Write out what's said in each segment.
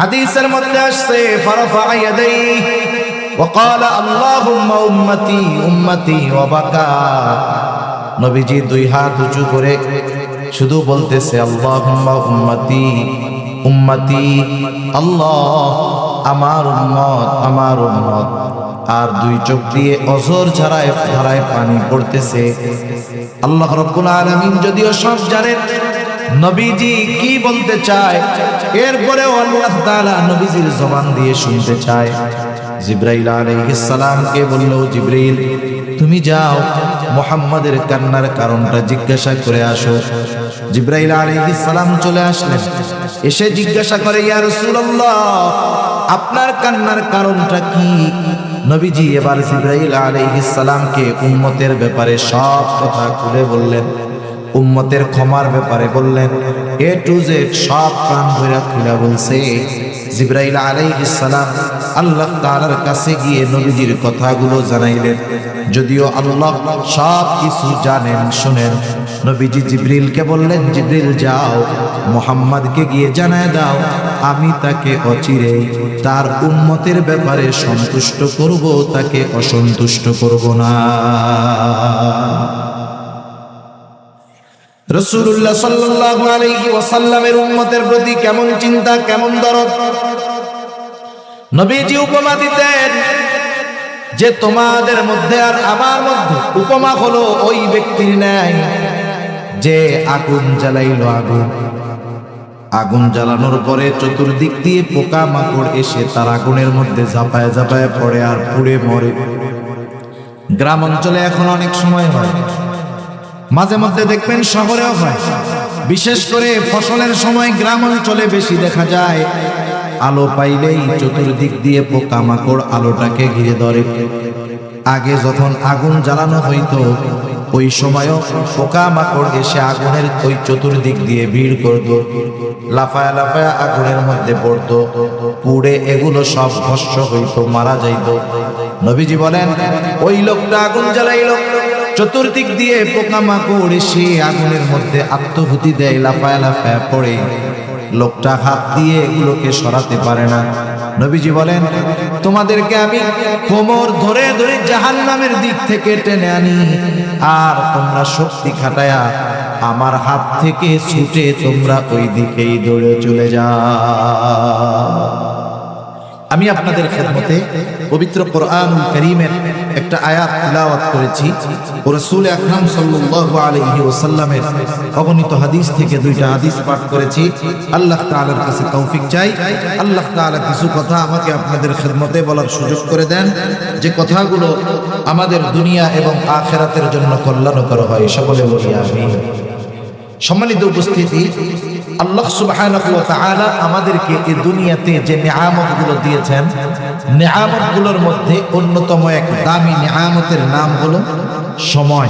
হাদিসের মধ্যে আসছে ফারাফা ইয়াদাইহি ওয়া ক্বালা আল্লাহুম্মা উম্মতি উম্মতি ওয়া বাকা। নবীজি দুই হাত উঁচু করে শুধু বলতেছে আল্লাহুম্মা উম্মতি উম্মতি, আল্লাহ আমার উম্মত আমার উম্মত, আর দুই চোখ দিয়ে অঝর ধারায় ধারায় পানি পড়তেছে। আল্লাহ রাব্বুল আলামিন যদিও সব জানেন নবীজি কি বলতে চায়, এরপরেও আল্লাহ তাআলা নবীজির জবান দিয়ে শুনতে চায়। জিবরাইল আলাইহিস সালামকে বলল, জিবরাইল তুমি যাও মুহাম্মাদের কান্নার কারণটা জিজ্ঞাসা করে আসো। জিবরাইল আলাইহিস সালাম চলে আসলেন, এসে জিজ্ঞাসা করে, ইয়া রাসূলুল্লাহ আপনার কান্নার কারণটা কি? নবীজি এবার জিবরাইল আলাইহিস সালামকে উম্মতের ব্যাপারে সব কথা খুলে বললেন, উম্মতের ক্ষমার ব্যাপারে বললেন, এ টু জেড সব কান ভরা খুলে বলছে। জিবরাইল আলাইহিস সালাম আল্লাহ তাআলার কাছে গিয়ে নবীজির কথাগুলো জানাইলেন। যদিও আল্লাহ সব কিছু জানেন শুনেন, নবীজি জিবরিলকে বললেন, জিবরিল যাও মুহাম্মদকে গিয়ে জানায় দাও আমি তাকে অচিরেই তার উম্মতের ব্যাপারে সন্তুষ্ট করব, তাকে অসন্তুষ্ট করব না। রাসূলুল্লাহ সাল্লাল্লাহু আলাইহি ওয়াসাল্লামের উম্মতের প্রতি কেমন চিন্তা, কেমন দরদ। নবীজি উপমা দিতেন যে তোমাদের মধ্যে আর আমার মধ্যে উপমা হলো ওই ব্যক্তির ন্যায় যে আগুন জ্বালাইলো। আগুন জ্বালানোর পরে চতুর্দিক দিয়ে পোকা মাকড় এসে তার আগুনের মধ্যে ঝাঁপায় ঝাঁপায় পড়ে আর পুড়ে মরে। গ্রাম অঞ্চলে এখন অনেক সময় হয়, মাঝে মধ্যে দেখবেন শহরেও হয়, বিশেষ করে ফসলের সময় গ্রাম অঞ্চলে বেশি দেখা যায়। আলো পাইলেই চতুর্দিক দিয়ে পোকা মাকড় আলোটাকে ঘিরে ধরে। আগে যখন আগুন জ্বালানো হইতো ওই সময়ও পোকা মাকড় এসে আগুনের ওই চতুর্দিক দিয়ে ভিড় করত, লাফায়া লাফায়া আগুনের মধ্যে পড়তো, পুড়ে এগুলো সব ভস্ম হইতো, মারা যাইত। নবীজি বলেন, ওই লোকটা আগুন জ্বালাইলো, চতুর্দিক দিয়ে পোকা মাকড় এসে আগুনের মধ্যে আত্মহুতি দেয়, লাফায়া লাফায়া পড়ে, লোকটা হাত দিয়ে এগুলোকে সরাতে পারে না। নবীজি বলেন, তোমাদেরকে আমি কোমর ধরে ধরে জাহান্নামের দিক থেকে টেনে আনি, আর তোমরা শক্তি খাটায়া আমার হাত থেকে ছুটে তোমরা ওই দিকেই দৌড়ে চলে যাও। আমি আপনাদের খেদমতে পবিত্র কোরআনুল কারীমের একটা আয়াত তিলাওয়াত করেছি ও রাসূল আকরাম সাল্লাল্লাহু আলাইহি ওয়াসাল্লামের অগণিত হাদিস থেকে দুইটা হাদিস পাঠ করেছি। আল্লাহ তাআলার কাছে তৌফিক চাই, আল্লাহ তাআলা কিছু কথা আমাকে আপনাদের খেদমতে বলার সুযোগ করে দেন, যে কথাগুলো আমাদের দুনিয়া এবং আখিরাতের জন্য কল্যাণকর হয়। সকলে বলি আমিন। সম্মানিত উপস্থিতি, আল্লাহ সুবহানাহু ওয়া তাআলা আমাদেরকে এই দুনিয়াতে যে নিয়ামতগুলো দিয়েছেন, নিয়ামতগুলোর মধ্যে অন্যতম এক দামি নিয়ামতের নাম হলো সময়।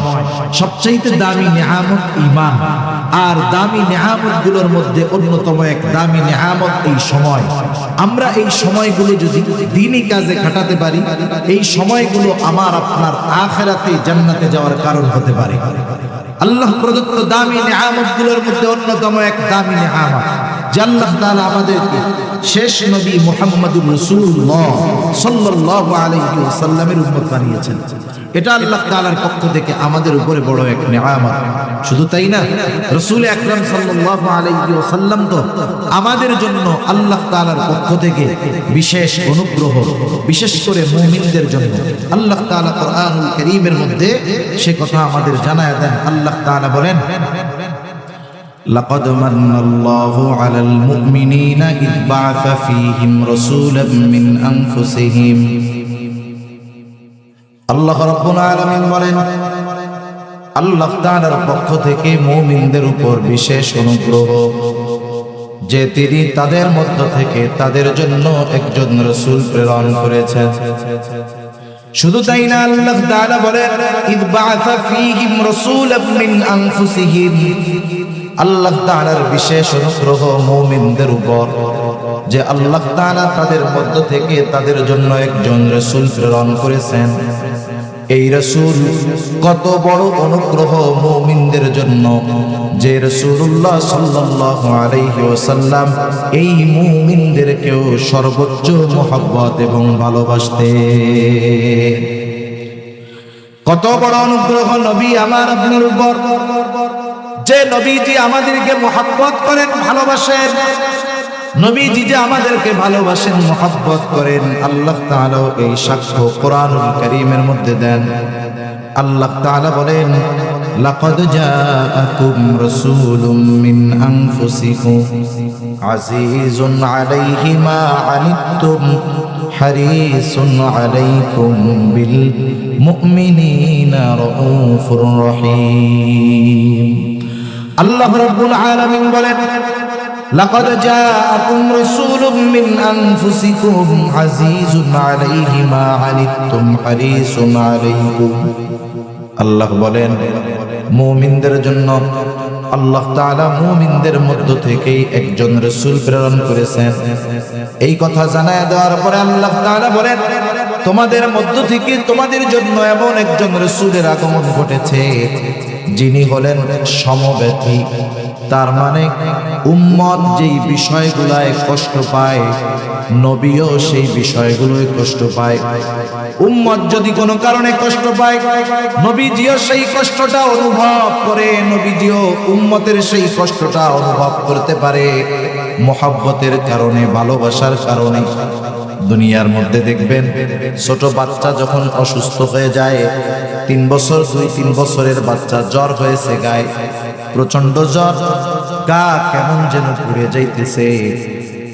সবচেয়ে দামি নিয়ামত ঈমান, আর দামি নিয়ামতগুলোর মধ্যে অন্যতম এক দামি নিয়ামত এই সময়। আমরা এই সময়গুলো যদি দ্বীনি কাজে খাটাতে পারি, এই সময়গুলো আমার আপনার আখিরাতে জান্নাতে যাওয়ার কারণ হতে পারে। আল্লাহ প্রদত্ত দামি নিয়ামতগুলোর মধ্যে অন্যতম এক দামি নিয়ামত যে আল্লাহ তাআলা আমাদেরকে শেষ নবী মুহাম্মদুর রাসূলুল্লাহ সাল্লাল্লাহু আলাইহি ওয়াসাল্লামের উম্মত বানিয়েছেন। এটা আল্লাহ তাআলার পক্ষ থেকে আমাদের উপরে বড় এক নিয়ামত। শুধু তাই না, রাসূল আকরাম সাল্লাল্লাহু আলাইহি ওয়াসাল্লাম তো আমাদের জন্য আল্লাহ তাআলার পক্ষ থেকে বিশেষ অনুগ্রহ, বিশেষ করে মুমিনদের জন্য আল্লাহ তাআলা কোরআনুল কারীমের মধ্যে সে কথা আমাদের জানায় দেন। আল্লাহ তাআলা বলেন, লাকাদ মান্নাল্লাহু আলাল মুমিনিনা ইয বা'আসা ফীহিম রাসূলাম মিন আনফুসিহিম। আল্লাহ রাব্বুল আলামিন বলেন, আল্লাহ তাআলার পক্ষ থেকে মুমিনদের উপর বিশেষ অনুগ্রহ যে তিনি তাদের মধ্য থেকে তাদের জন্য একজন রাসূল প্রেরণ করেছেন। শুধু তাই না, আল্লাহ তাআলা বলেন, ইয বা'আসা ফীহিম রাসূলাম মিন আনফুসিহিম। আল্লাহ তাআলার বিশেষ অনুগ্রহ মুমিনদের উপর যে আল্লাহ তাআলা তাদের মধ্য থেকে তাদের জন্য একজন রাসূল প্রেরণ করেছেন। এই রাসূল কত বড় অনুগ্রহ মুমিনদের জন্য যে রাসূলুল্লাহ সাল্লাল্লাহু আলাইহি ওয়াসাল্লাম এই মুমিনদেরকেও সর্বোচ্চ মহব্বত এবং ভালোবাসতেন। কত বড় অনুগ্রহ নবী আমার আপনার উপর, যে নবীজি আমাদেরকে মহব্বত করেন, ভালোবাসেন। নবীজি যে আমাদেরকে ভালোবাসেন, মহব্বত করেন, আল্লাহ তাআলা এই সাক্ষ্য কোরআনুল কারীমের মধ্যে দেন। আল্লাহ তাআলা বলেন, লাকাদ জাআকুম রাসূলুম মিন আনফুসিকুম আজিজুন আলাইহি মা আনিতুম হারিসুন আলাইকুম বিল মুমিনিনা রাউফুর রহিম। আল্লাহ রাব্বুল আলামিন বলেন, লাকাদ জাআকুম রাসূলুম মিন আনফুসিকুম আজিজুন আলাইহি মা আনিতুম হারিসুন আলাইকুম। আল্লাহ বলেন, মুমিনদের জন্য আল্লাহ তাআলা মুমিনদের মধ্য থেকেই একজন রাসূল প্রেরণ করেছেন। এই কথা জানায় দেওয়ার পরে আল্লাহ তাআলা বলেন, তোমাদের মধ্য থেকে তোমাদের জন্য এমন একজন রাসূলের আগমন ঘটেছে যিনি হলেন সমব্যথী। তার মানে উম্মত যেই বিষয়গুলোয় কষ্ট পায়, নবীও সেই বিষয়গুলোয় কষ্ট পায়। উম্মত যদি কোনো কারণে কষ্ট পায়, নবীজিও সেই কষ্টটা অনুভব করে, নবীজিও উম্মতের সেই কষ্টটা অনুভব করতে পারে মহব্বতের কারণে, ভালোবাসার কারণে। দুনিয়ার মধ্যে দেখবেন ছোট বাচ্চা যখন অসুস্থ হয়ে যায়, 3 বছর 2-3 বছরের বাচ্চা জ্বর হয়েছে গায়ে, প্রচন্ড জ্বর, গা কেমন যেন পুড়ে যাইতেছে।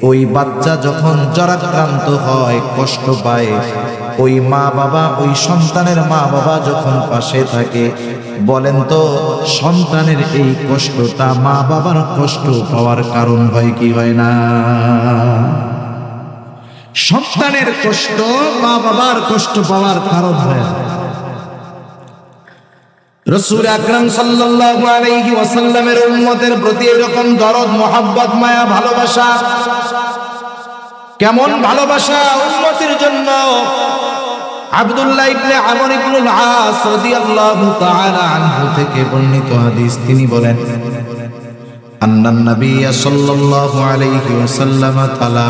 ওই বাচ্চা যখন জ্বরাক্রান্ত হয়, কষ্ট পায়, ওই মা বাবা, ওই সন্তানের মা বাবা যখন পাশে থাকে, বলেন তো সন্তানের এই কষ্টটা মা বাবার কষ্ট পাওয়ার কারণ হয় কি হয় না? সন্তানের কষ্ট মা বাবার কষ্ট পাওয়ার কারণ হয়। রাসূল আকরাম সাল্লাল্লাহু আলাইহি ওয়াসাল্লামের উম্মতের প্রতি এরকম দরদ, মহব্বত, মায়া, ভালোবাসা, কেমন ভালোবাসা উম্মতের জন্য। আব্দুল্লাহ ইবনে আমর ইবনুল আস রাদিয়াল্লাহু তাআলা আনহু থেকে বর্ণিত হাদিস, তিনি বলেন, আন্নান নবী সাল্লাল্লাহু আলাইহি ওয়াসাল্লাম তালা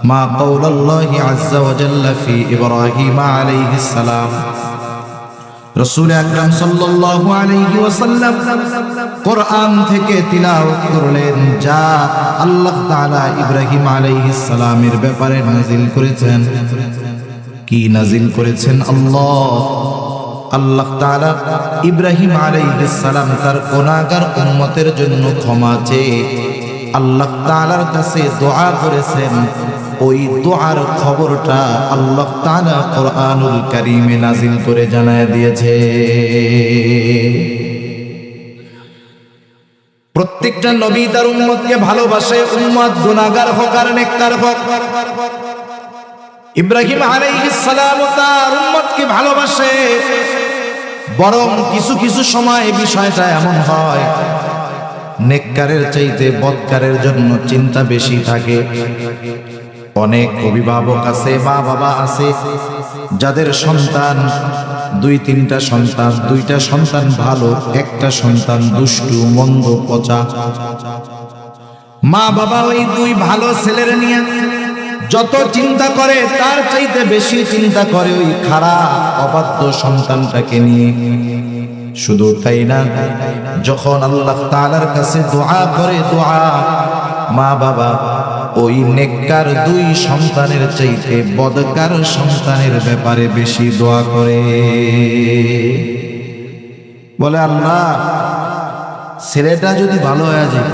মা কাওলাল্লাহি আযজা ওয়া জাল্লা ফি ইব্রাহিম আলাইহিস সালাম। রাসূল আকরাম সাল্লাল্লাহু আলাইহি ওয়াসাল্লাম কোরআন থেকে তিলাওয়াত করলেন যা আল্লাহ তাআলা ইব্রাহিম আলাইহিস সালামের ব্যাপারে নাযিল করেছেন। কি নাযিল করেছেন? আল্লাহ তাআলা ইব্রাহিম আলাইহিস সালাম তার গুনাহগার উম্মতের জন্য ক্ষমা চেয়ে আল্লাহ তাআলার কাছে দোয়া করেছেন। ওই দোয়ার খবরটা আল্লাহ তাআলা কোরআনুল কারীমে নাযিল করে জানায় দিয়েছে। প্রত্যেকটা নবী তার উম্মতকে ভালোবাসে, উম্মত গুনাহগার হোক আর নেককার হোক। ইব্রাহিম আলাইহিস সালাম তার উম্মতকে ভালোবাসে, বরং কিছু কিছু সময় বিষয়টা এমন হয় নেককারের চাইতে বদকারের জন্য চিন্তা বেশি থাকে। অনেক অভিভাবক আছে, মা বাবা আছে, যাদের সন্তান 2-3টা সন্তান, 2টা সন্তান ভালো, একটা সন্তান দুষ্টু, মন্দ, পচা। মা বাবা ওই 2 ভালো ছেলের নিয়ে যত চিন্তা করে তার চাইতে বেশি চিন্তা করে ওই খারাপ অবাধ্য সন্তানটাকে নিয়ে। শুধু তাই না, যখন আল্লাহ তাআলার কাছে দোয়া করে, দোয়া মা বাবা ওই নেককার 2 সন্তানের চাইতে বদকার সন্তানের ব্যাপারে বেশি দোয়া করে। বলে, আল্লাহ ছেলেটা যদি ভালো হয়ে যায়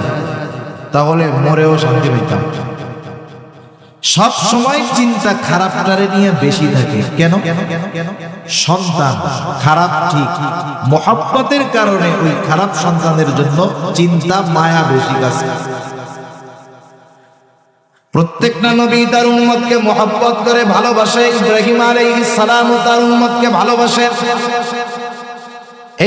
তাহলে মরেও শান্তি পেতাম। সব সময় চিন্তা খারাপটারে নিয়ে বেশি থাকে। কেন? সন্তান খারাপ ঠিক, মহব্বতের কারণে ওই খারাপ সন্তানের জন্য চিন্তা, মায়া বেশি কাছে। প্রত্যেকটা নবী তার উম্মতকে মহব্বত করে ভালোবাসে। ইব্রাহিম আলাইহিস সালাম তার উম্মতকে ভালোবাসে।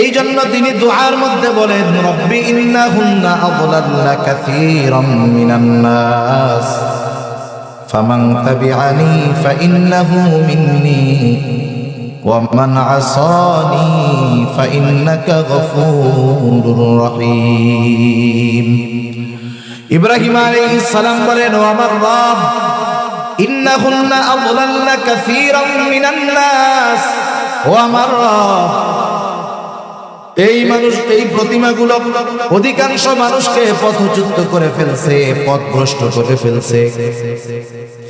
এই জন্য তিনি দুআর মধ্যে বলেন, রব্বি ইন্নাহুন্না আযলালনা কাসীরাম মিনান নাস ফামান তাবিআনি ফাইন্নাহু মিন্নী ومن عصاني فإنك غفور رحيم ইব্রাহিম আলাইহিস সালাম বলেন, ও আমার রব, ইন্নাহুন্না আযলালনা কাসীরাম মিনান নাস, ও আমার রব, এই মানুষ, এই প্রতিমাগুলো অধিকাংশ মানুষকে পথচ্যুত করে ফেলছে, পথভ্রষ্ট করে ফেলছে।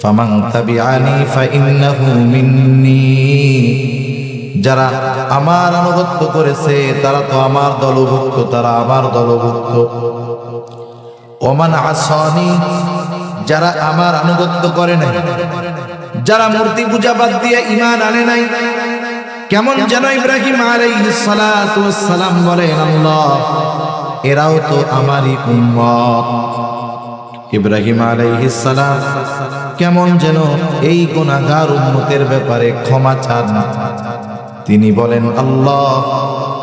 ফামান তাবিআনি ফাইন্নাহু মিন্নি, যারা আমার আনুগত্য করেছে তারা তো আমার দলভুক্ত, তারা আমার দলভুক্ত। ওমান আসানি, যারা আমার আনুগত্য করে নাই, যারা মূর্তি পূজা বাদ দিয়ে ঈমান আনে নাই, কেমন যেন ইব্রাহিম আলাইহিস সালাতু ওয়াস সালাম বলেন, আল্লাহ এরাও তো আমারই উম্মত। ইব্রাহিম আলাইহিস সালাম কেমন যেন এই গুনাহগার উম্মতের ব্যাপারে ক্ষমা চান। তিনি বলেন, আল্লাহ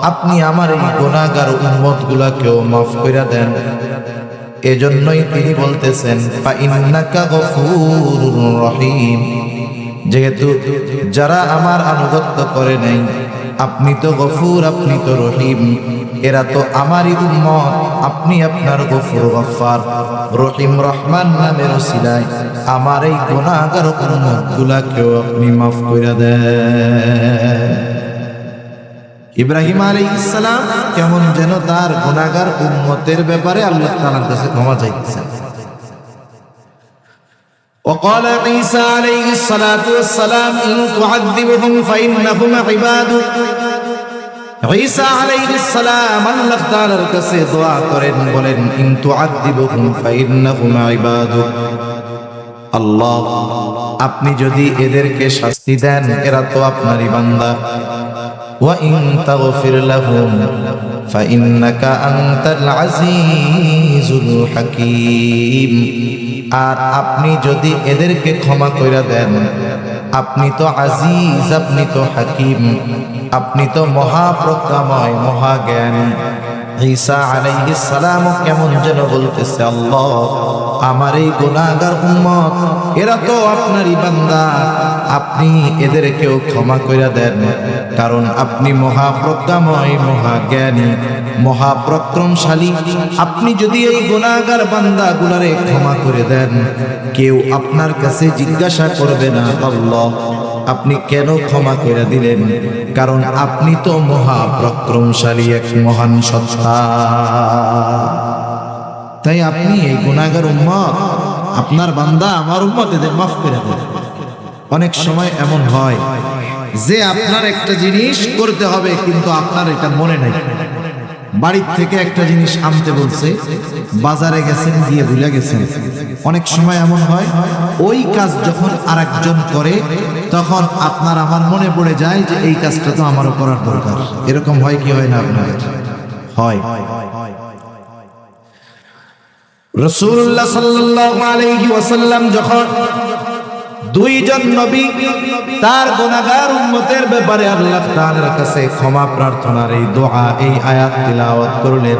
আপনি আমার এই গুনাহগার উম্মতগুলোকেও মাফ করে দেন। এজন্যই তিনি বলতেছেন, ফা ইন্নাকা গফুরুর রহিম, যেহেতু যারা আমার আনুগত্য করে নাই, আপনি তো গফুর, আপনি তো রহিম, এরা তো আমারই উম্মত, আপনি আপনার গফুর গফফার রহিম রহমান নামের ওসিলায় আমার এই গুনাহগার উম্মতগুলোকেও আপনি মাফ করে দেন। ইব্রাহিম আলাইহিস সালাম কেমন যেন তার গুনাহগার উম্মতের ব্যাপারে আল্লাহ তাআলার কাছে ক্ষমা চাইতেছেন। وقال عيسى عليه الصلاة والسلام إن تعذبهم فإنهم عبادك। ঈসা আলাইহিস সালাম আল্লাহ তাআলার কাছে দোয়া করেন, বলেন, ইন তুআযিবুহুম ফাইন্নাহুম ইবাদুক, আল্লাহ আপনি যদি এদেরকে শাস্তি দেন এরা তো আপনারই বান্দা। ওয়া ইন তাগফির লাহুম ফাইন্নাকা আনতাল আজিজুল হাকীম, আর আপনি যদি এদেরকে ক্ষমা কইরা দেন, আপনি তো আজিজ, আপনি তো হাকিম, আপনি তো মহাপ্রজ্ঞাময়, মহাজ্ঞানী। ঈসা আলাইহিস সালাম কেমন যেন বলতেছে, আল্লাহ আমার এই গুনাহগার উম্মত এরা তো আপনারই বান্দা, আপনি এদেরকেও ক্ষমা কইরা দেন, কারণ আপনি মহাপ্রজ্ঞাময়, মহাজ্ঞানী, মহাপরাক্রমশালী। আপনি যদি এই গুনাহগার বান্দাগুলোরে ক্ষমা করে দেন, কেউ আপনার কাছে জিজ্ঞাসা করবে না, আল্লাহ আপনি কেন ক্ষমা করে দিলেন, কারণ আপনি তো মহাপরাক্রমশালী, এক মহান সত্তা। তাই আপনি এই গুনাহগার উম্মত, আপনার বান্দা, আমার উম্মত, এদের মাফ করে দেন। অনেক সময় এমন হয় যে আপনার একটা জিনিস করতে হবে কিন্তু আপনার এটা মনে নাই, বাড়ির থেকে একটা জিনিস আনতে বলছে, বাজারে গেছেন, দিয়ে ভুলে গেছেন। অনেক সময় এমন হয় ওই কাজ যখন আরেকজন করে তখন আপনার আমার মনে পড়ে যায় যে এই কাজটা তো আমারও করার দরকার। এরকম হয় কি হয় না আপনাদের? হয়। রাসূলুল্লাহ সাল্লাল্লাহু আলাইহি ওয়াসাল্লাম যখন দুইজন নবী তার গুনাহগার উম্মতের ব্যাপারে আল্লাহ তাআলার কাছে ক্ষমা প্রার্থনার এই দোয়া, এই আয়াত তিলাওয়াত করলেন,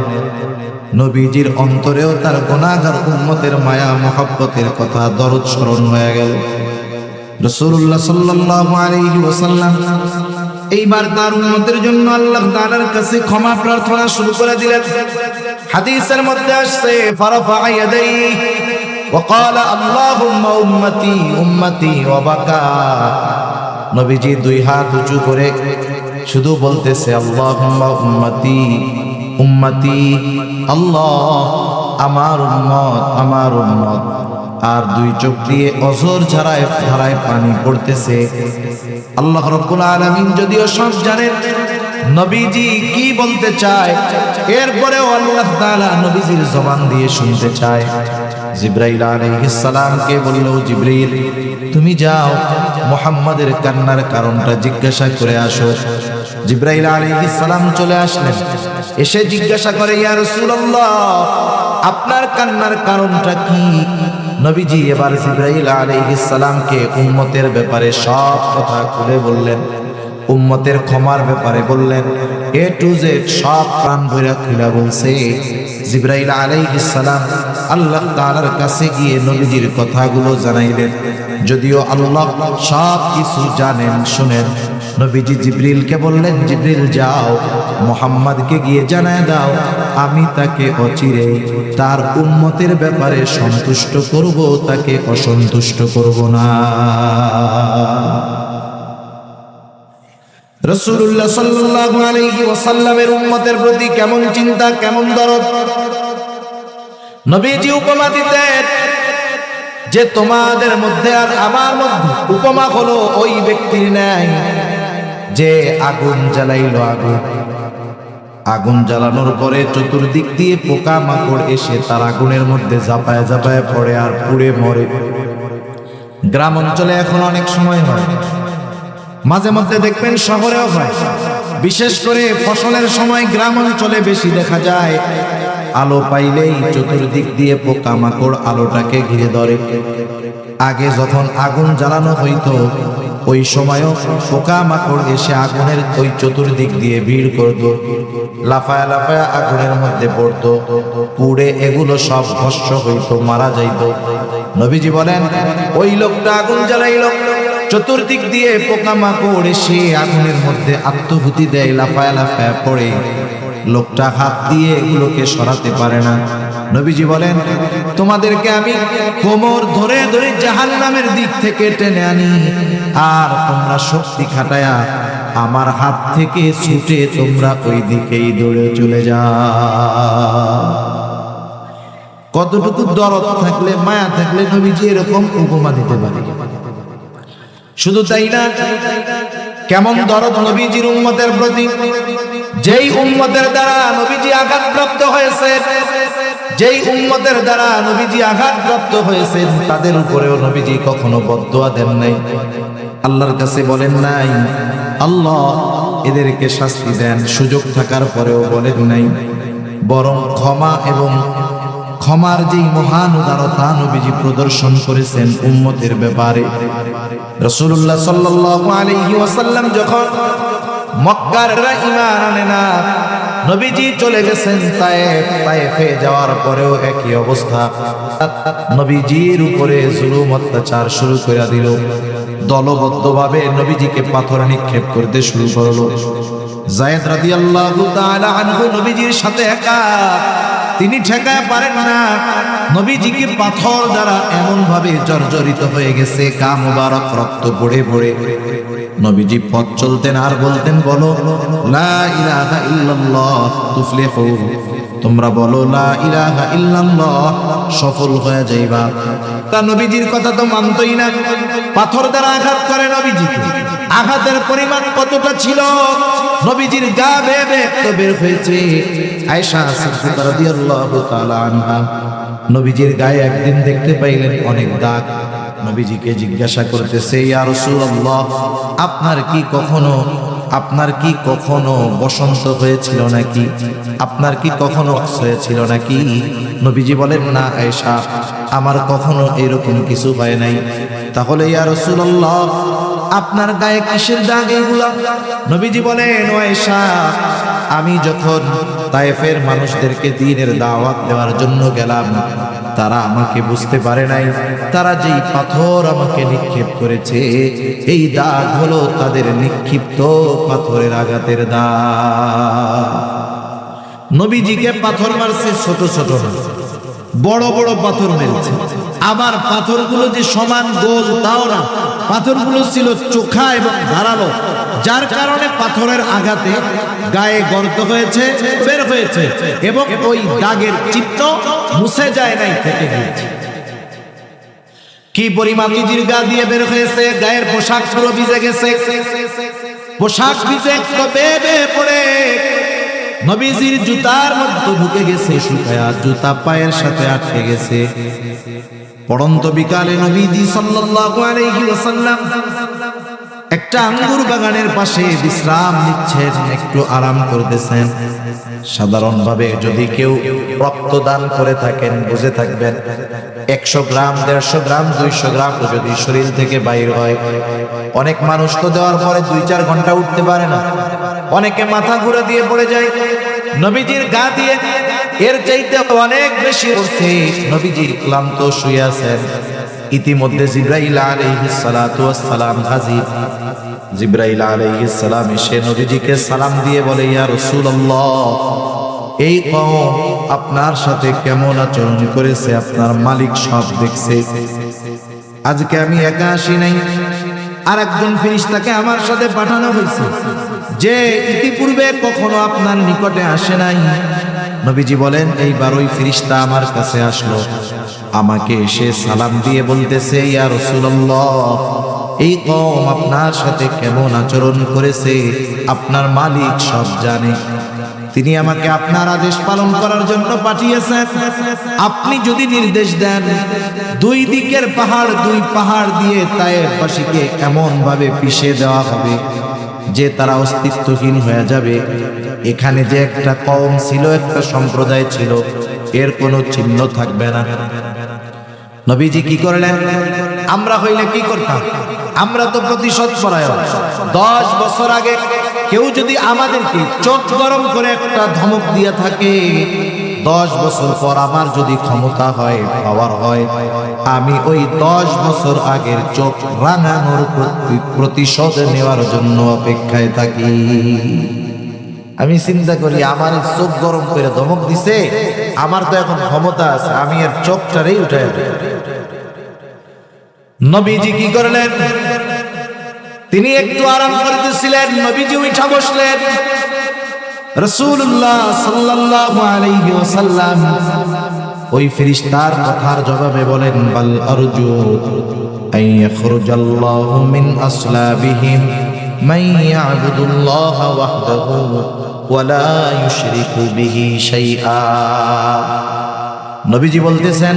নবীজির অন্তরেও তার গুনাহগার উম্মতের মায়া মহব্বতের কথা, দরদ স্মরণ হয়ে গেল। রাসূলুল্লাহ সাল্লাল্লাহু আলাইহি ওয়াসাল্লাম এইবার তার উম্মতের জন্য আল্লাহ তাআলার কাছে ক্ষমা প্রার্থনা শুরু করে দিলেন। হাদিসের মধ্যে আসছে, ফারাফা ইয়াদাইহি وقال اللهم উম্মতি উম্মতি ওয়াবাকা, নবীজি দুই হাত উঁচু করে শুধু বলতেছে, আল্লাহুম্মা উম্মতি উম্মতি, আল্লাহ আমার উম্মত, আমার উম্মত। আর দুই চোখ দিয়ে অঝর ধারায় ধারায় পানি পড়তেছে। আল্লাহ রাব্বুল আলামিন যদিও সব জানেন নবীজি কি বলতে চায়, এরপরেও আল্লাহ তাআলা নবীজির জবান দিয়ে শুনতে চায়। জিবরাইল আলাইহিস সালামকে বলল, জিবরিল তুমি যাও মুহাম্মাদের কান্নার কারণটা জিজ্ঞাসা করে আসো। জিবরাইল আলাইহিস সালাম চলে আসলেন, এসে জিজ্ঞাসা করে, ইয়া রাসূলুল্লাহ আপনার কান্নার কারণটা কি? নবীজি এবার জিবরাইল আলাইহিস সালামকে উম্মতের ব্যাপারে সব কথা খুলে বললেন। উম্মতের ক্ষমার ব্যাপারে বললেন, এ টু জেড সব প্রাণ ভরে খুলে বলছে। জিবরাইল আলাইহিস সালাম আল্লাহ তাআলার কাছে গিয়ে নবীজির কথাগুলো জানাইলেন। যদিও আল্লাহ সব কিছু জানেন শুনেন, নবীজি জিবরিলকে বললেন, জিবরিল যাও মুহাম্মদকে গিয়ে জানায় দাও, আমি তাকে অচিরে তার উম্মতের ব্যাপারে সন্তুষ্ট করব, তাকে অসন্তুষ্ট করব না। রাসূলুল্লাহ সাল্লাল্লাহু আলাইহি ওয়াসাল্লামের উম্মতের প্রতি কেমন চিন্তা, কেমন দরদ। নবীজি উপমা দিতেন যে তোমাদের মধ্যে আর আমার মধ্যে উপমা হলো ওই ব্যক্তির ন্যায় যে আগুন জ্বালাইলো। আগুন জ্বালানোর পরে চতুর্দিক দিয়ে পোকা মাকড় এসে তার আগুনের মধ্যে ঝাঁপায় ঝাঁপায় পড়ে আর পুড়ে মরে। গ্রাম অঞ্চলে এখন অনেক সময় হয়, মাঝে মধ্যে দেখবেন শহরেও হয়, বিশেষ করে ফসলের সময় গ্রাম অঞ্চলে বেশি দেখা যায়। আলো পাইলেই চতুর্দিক দিয়ে পোকা মাকড় আলোটাকে ঘিরে ধরে। আগে যখন আগুন জ্বালানো হইতো ওই সময়ও পোকা মাকড় এসে আগুনের ওই চতুর্দিক দিয়ে ভিড় করত, লাফায়া লাফায়া আগুনের মধ্যে পড়তো, পুড়ে এগুলো সব ভস্ম হইতো, মারা যাইতো। নবীজি বলেন, ওই লোকটা আগুন জ্বালাইলো, চতুর্দিক দিয়ে পোকা মাকড় এসে আগুনের মধ্যে আত্মহুতি দেয়, লাফায়া লাফায়া পড়ে, লোকটা হাত দিয়ে এগুলোকে সরাতে পারে না। নবীজি বলেন, তোমাদেরকে আমি কোমর ধরে ধরে জাহান্নামের দিক থেকে টেনে আনি, আর তোমরা শক্তি খাটায়া আমার হাত থেকে ছুটে তোমরা ওই দিকেই দৌড়ে চলে যাও। কতটুকু দরদ থাকলে, মায়া থাকলে নবীজি এরকম উপমা দিতে পারে। শুধু তাই না, কেমন দরদ নবীজির উম্মতের প্রতি। যেই উম্মতের দ্বারা নবীজি আঘাতপ্রাপ্ত হয়েছে, যেই উম্মতের দ্বারা নবীজি আঘাতপ্রাপ্ত হয়েছেন, তাদের উপরেও নবীজি কখনো বদদুয়া দেন নাই, আল্লাহর কাছে বলেন নাই আল্লাহ এদেরকে শাস্তি দেন, সুযোগ থাকার পরেও বলেন নাই। বরং ক্ষমা এবং ক্ষমার যেই মহান উদারতা নবীজি প্রদর্শন করেছেন উম্মতের ব্যাপারে। রাসূলুল্লাহ সাল্লাল্লাহু আলাইহি ওয়াসাল্লাম যখন মক্কাররা ঈমান আনে না, নবীজি চলে গেছেন তায়েফ। তায়েফে যাওয়ার পরেও একই অবস্থা, নবীজির উপরে জুলুম অত্যাচার শুরু করে দিল। দলবদ্ধভাবে নবীজিকে পাথর নিক্ষেপ করতে শুরু করলো। যায়েদ রাদিয়াল্লাহু তাআলা আনহু নবীজির সাথে একা, তিনি ঠেকায় পারেন না। নবীজিকে পাথর দ্বারা এমন ভাবে জর্জরিত হয়ে গেছে, গা মুবারক রক্ত পড়ে পড়ে। নবীজি পথ চলতেন আর বলতেন, বলো লা ইলাহা ইল্লাল্লাহ তুফলিহু, তোমরা বলো লা ইলাহা ইল্লাল্লাহ, সফল হয়ে যাইবা। তা নবীজির কথা তো মানতই না, পাথর দ্বারা আঘাত করে নবীজিকে। আঘাতের পরিমাণ কতটা ছিল, নবীজির গা বেয়ে বেয়ে রক্ত বের হয়েছে। আয়েশা সিদ্দিকা রাদিয়াল্লাহু তাআলা আনহা নবীজির গায়ে একদিন দেখতে পাইলেন অনেক দাগ। নবীজিকে জিজ্ঞাসা করতেছে, ইয়া রাসূলুল্লাহ, আপনার কি কখনো বসন্ত হয়েছিল নাকি? আপনার কি কখনো হয়েছিল নাকি? নবীজি বলেন, না আয়েশা, আমার কখনো এরকম কিছু হয় নাই। তাহলে ইয়া রাসূলুল্লাহ, আপনার গায়ে কিসের দাগ এগুলো? নবীজি বলেন, ও আয়েশা, আমি যখন তায়েফের মানুষদেরকে দ্বীনের দাওয়াত দেওয়ার জন্য গেলাম, তারা আমাকে বুঝতে পারে নাই। তারা যেই পাথর আমাকে নিক্ষেপ করেছে, এই দাগ হলো তাদের নিক্ষিপ্ত পাথরের আঘাতের দাগ। নবীজিকে পাথর মারছে ছোট ছোট না, বড় বড় পাথর মেরেছে। আবার পাথরগুলো যে সমান গোল তাও না, পাথরগুলো ছিল চোখা এবং ধারালো, যার কারণে পাথরের আঘাতে গায়ে গর্ত হয়েছে, বের হয়েছে, এবং ওই দাগের চিহ্ন মুছে যায় নাই, থেকে গিয়েছে। কি পরিমাণ নবীজির গা দিয়ে বের হয়েছে, গায়ের পোশাক গুলো ভিজে গেছে, পোশাক ভিজে বেয়ে বেয়ে পড়ে নবীজির জুতার মধ্যে ঢুকে গেছে, শুকায়া জুতা পায়ের সাথে আটকে গেছে। পড়ন্ত বিকালে নবীজি সাল্লাল্লাহু আলাইহি ওয়াসাল্লাম একটা আঙ্গুর বাগানের পাশে বিশ্রাম নিচ্ছেন, একটু আরাম করতেছেন। সাধারণভাবে যদি কেউ রক্তদান করে থাকেন বুঝে থাকবেন 100 গ্রাম 150 গ্রাম 200 গ্রাম যদি শরীর থেকে বাইর হয়, অনেক মানুষ তো দেওয়ার পরে 2-4 ঘন্টা উঠতে পারে না, অনেকে মাথা ঘুরে দিয়ে পড়ে যায়। নবীজির গা দিয়ে এর চাইতে অনেক বেশি উঠছে। নবীজি ক্লান্ত শুয়ে আছেন, ইতিমধ্যে জিবরাইল আলাইহিস সালাতু ওয়াস সালাম হাজির। জিবরাইল আলাইহিস সালাম এসে নবীজিকে সালাম দিয়ে বলে, ইয়া রাসূলুল্লাহ, এই কওম আপনার সাথে কেমন আচরণ করেছে আপনার মালিক সব দেখছে। আজকে আমি একা আসি নাই, আর একজন ফেরেশতাকে আমার সাথে পাঠানো হয়েছে, যে ইতিপূর্বে কখনো আপনার নিকটে আসে নাই। নবীজি বলেন, এইবার ওই ফেরেশতা আমার কাছে আসলো, আমাকে এসে সালাম দিয়ে বলতেছে, ইয়া রাসূলুল্লাহ, এই কওম আপনার সাথে কেমন আচরণ করেছে আপনার মালিক সব জানে। তিনি আমাকে আপনার আদেশ পালন করার জন্য পাঠিয়েছেন। আপনি যদি নির্দেশ দেন, 2 দিকের পাহাড় 2 পাহাড় দিয়ে তায়েফবাসীকে এমন ভাবে পিষে দেওয়া হবে যে তারা অস্তিত্বহীন হয়ে যাবে। এখানে যে একটা কওম ছিল, একটা সম্প্রদায় ছিল, এর কোনো চিহ্ন থাকবে না। নবীজি কি করলেন? আমরা হইলে কি করতাম? আমরা তো প্রতিশোধ পরায়ণ। 10 বছর আগে কেউ যদি আমাদেরকে চোখ গরম করে একটা ধমক দিয়ে থাকে, 10 বছর পর আমার যদি ক্ষমতা হয়, পাওয়ার হয়, আমি ওই 10 বছর আগের চোখ রাঙানোর প্রতিশোধ নেওয়ার জন্য অপেক্ষায় থাকি। আমি চিন্তা করি, আমার চোখ গরম করে ধমক দিছে, আমার তো এখন ক্ষমতা আছে, আমি এর চোখটারেই উঠাই দেব। নবীজি কি করলেন? তিনি একটু আরাম করতেছিলেন, নবীজি উঠা বসলেন। রাসূলুল্লাহ সাল্লাল্লাহু আলাইহি ওয়াসাল্লাম ওই ফেরেশতার কথার জবাবে বলেন, বাল আরজু আন ইয়াখরুজাল্লাহু মিন আসলাবিহিম মান ইয়াবুদুল্লাহ ওয়াহদাহু ওয়া লা ইউশরিকু বিহি শাইআ। নবীজি বলতেছেন,